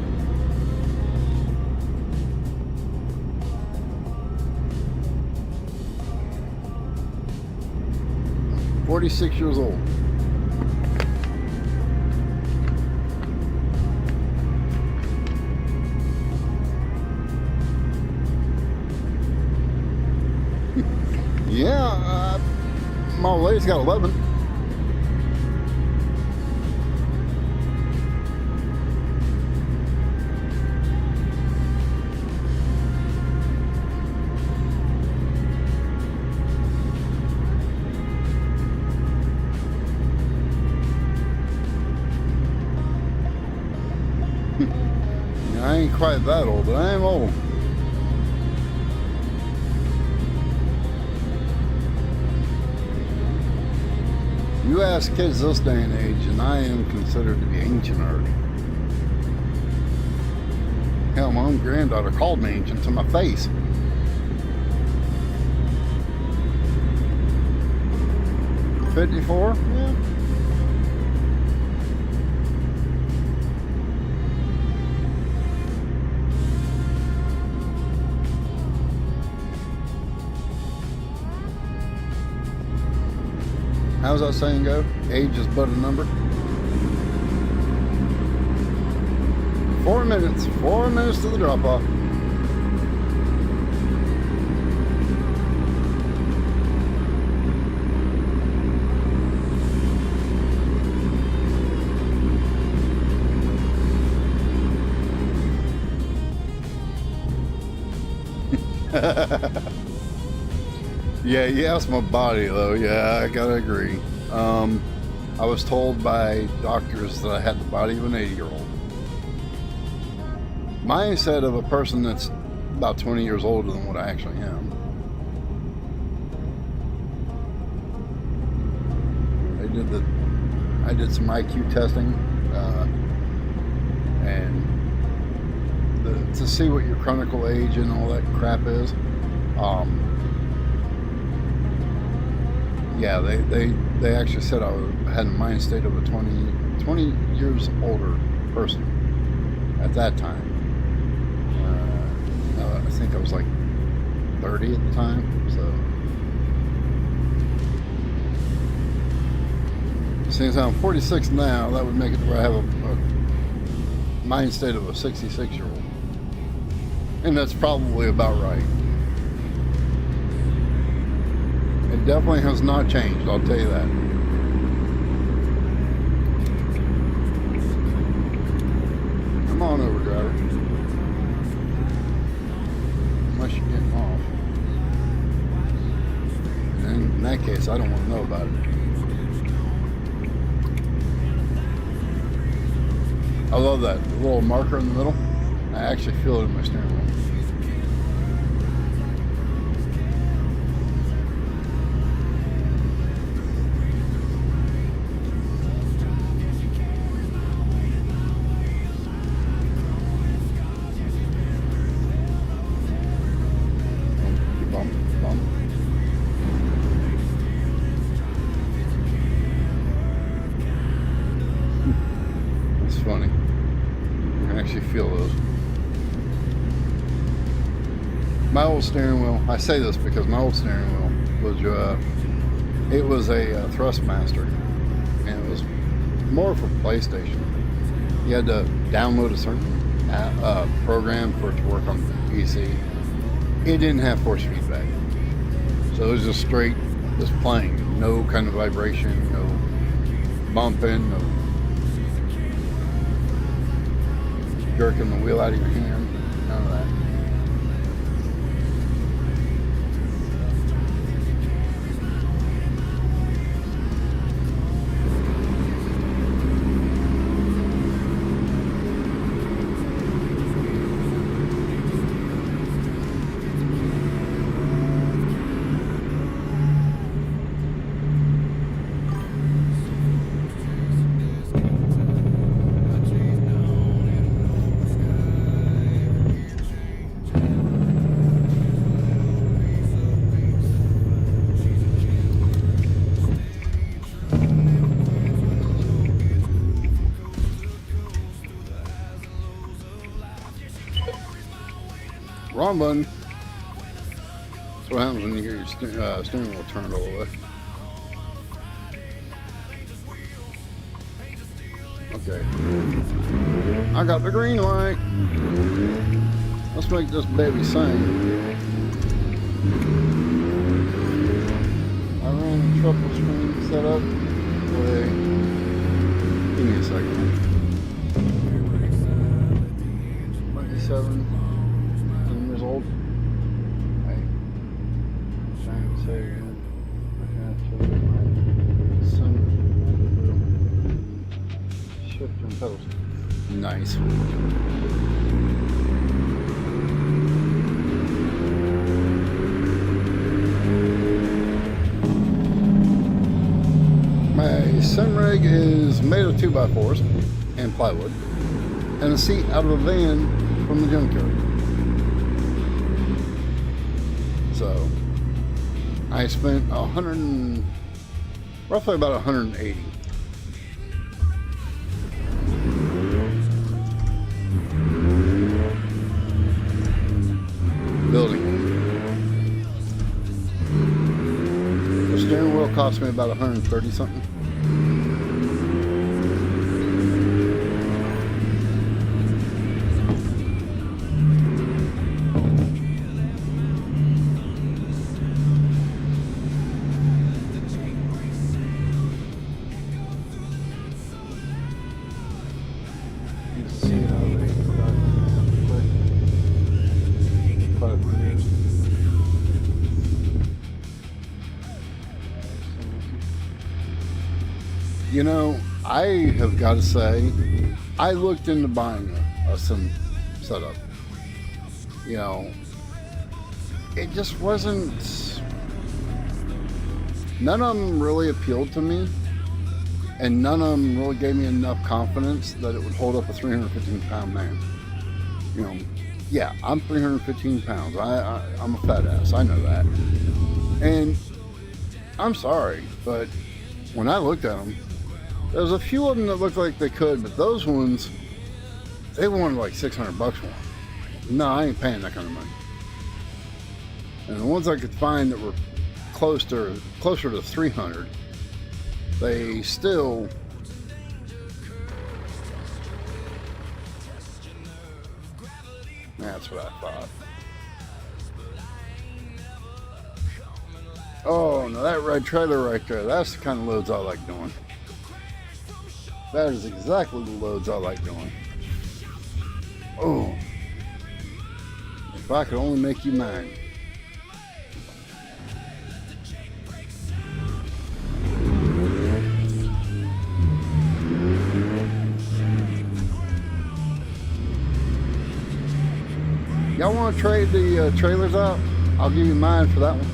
I'm 46 years old. Yeah, my old lady's got 11. I ain't quite that old, but I am old. You ask kids this day and age, and I am considered to be ancient already. Hell, my own granddaughter called me ancient to my face. 54? Yeah. How's that saying go? Age is but a number. 4 minutes. 4 minutes to the drop off. Yeah, you asked my body though. Yeah, I gotta agree. I was told by doctors that I had the body of an 80-year-old. Mindset of a person that's about 20 years older than what I actually am. I did some IQ testing, and to see what your chronicle age and all that crap is. Yeah, they actually said I had a mind state of a 20 years older person at that time. I think I was like 30 at the time, so since I'm 46 now, that would make it where I have a mind state of a 66-year-old, and that's probably about right. It definitely has not changed, I'll tell you that. Come on over, driver. Unless you're getting off. And in that case, I don't want to know about it. I love that little marker in the middle. I actually feel it in my steering wheel. Funny. I can actually feel those. My old steering wheel, I say this because my old steering wheel was it was a Thrustmaster, and it was more for PlayStation. You had to download a certain program for it to work on the PC. It didn't have force feedback, so it was just straight, just playing. No kind of vibration, no bumping, no jerking the wheel out of your hand, none of that. Wrong button. That's what happens when you hear your steering wheel turned all the way. Okay. I got the green light. Let's make this baby sing. I ran a triple screen setup. Wait. Give me a second. 27. Old. Hey, trying to say shift and pedals. Nice. My sim rig is made of 2x4s and plywood, and a seat out of a van from the junkyard. So I spent roughly about 180. Building. The steering wheel cost me about 130 something. You know, I have got to say, I looked into buying a sim setup. You know, it just wasn't. None of them really appealed to me, and none of them really gave me enough confidence that it would hold up a 315-pound man. You know, yeah, I'm 315 pounds. I'm a fat ass. I know that. And I'm sorry, but when I looked at them, there was a few of them that looked like they could, but those ones, they wanted like $600 for them. No, I ain't paying that kind of money. And the ones I could find that were closer to 300, they still that's what I thought. Oh, no, that red trailer right there, that's the kind of loads I like doing. That is exactly the loads I like doing. Oh, if I could only make you mine. Y'all want to trade the trailers out? I'll give you mine for that one.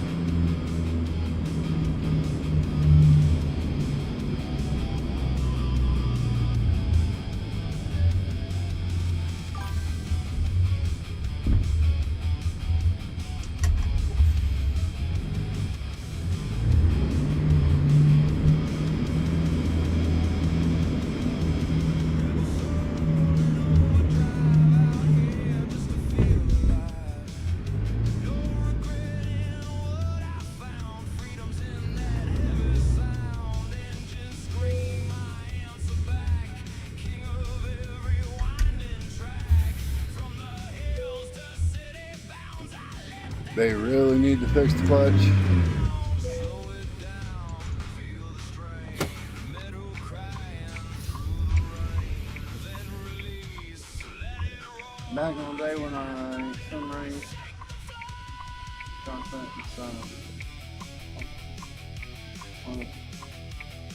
They really need to fix the clutch. Back in the day when I sun raced,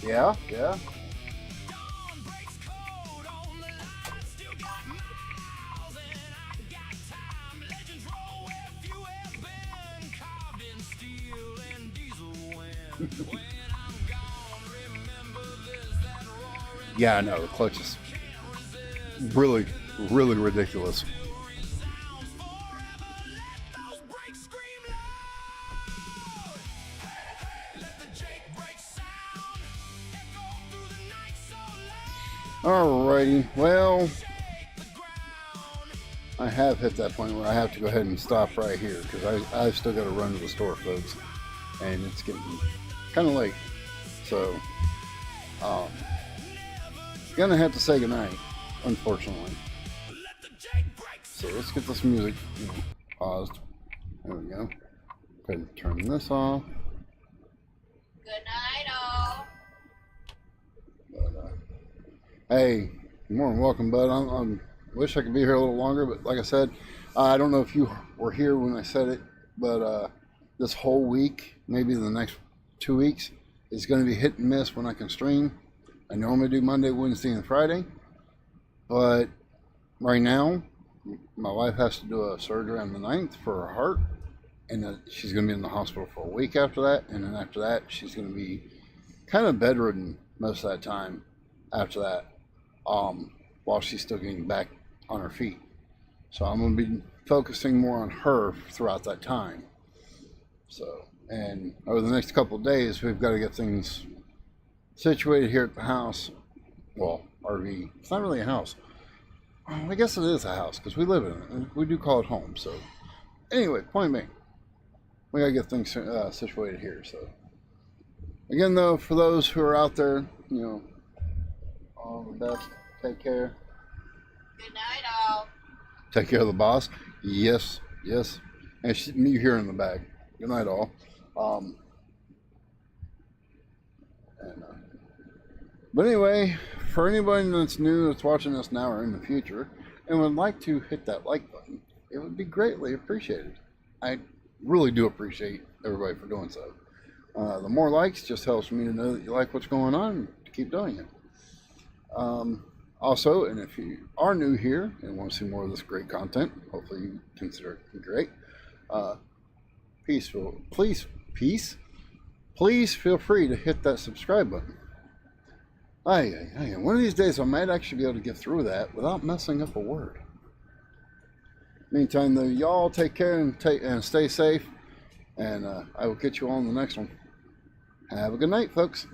yeah. Yeah, I know, the clutch is really ridiculous. Alrighty, well, I have hit that point where I have to go ahead and stop right here because I've still got to run to the store, folks, and it's getting kind of late, so gonna have to say goodnight, unfortunately. So let's get this music paused. There we go. Go ahead and turn this off. Good night, all. But, hey, you're more than welcome, bud. I wish I could be here a little longer, but like I said, I don't know if you were here when I said it, but this whole week, maybe the next 2 weeks, is going to be hit and miss when I can stream. I normally do Monday, Wednesday, and Friday, but right now, my wife has to do a surgery on the 9th for her heart, and she's going to be in the hospital for a week after that, and then after that, she's going to be kind of bedridden most of that time after that, while she's still getting back on her feet. So I'm going to be focusing more on her throughout that time. So, and over the next couple of days, we've got to get things situated here at the house. Well, RV. It's not really a house. I guess it is a house because we live in it. And we do call it home. So, anyway, point being, we gotta get things situated here. So, again, though, for those who are out there, you know, all the best. Take care. Good night, all. Take care of the boss. Yes, yes. And you here in the bag. Good night, all. But anyway, for anybody that's new, that's watching us now or in the future, and would like to hit that like button, it would be greatly appreciated. I really do appreciate everybody for doing so. The more likes just helps me to know that you like what's going on and to keep doing it. Also, and if you are new here and want to see more of this great content, hopefully you consider it great. Please feel free to hit that subscribe button. One of these days I might actually be able to get through that without messing up a word. Meantime, though, y'all take care and stay safe, and I will catch you all on the next one. Have a good night, folks.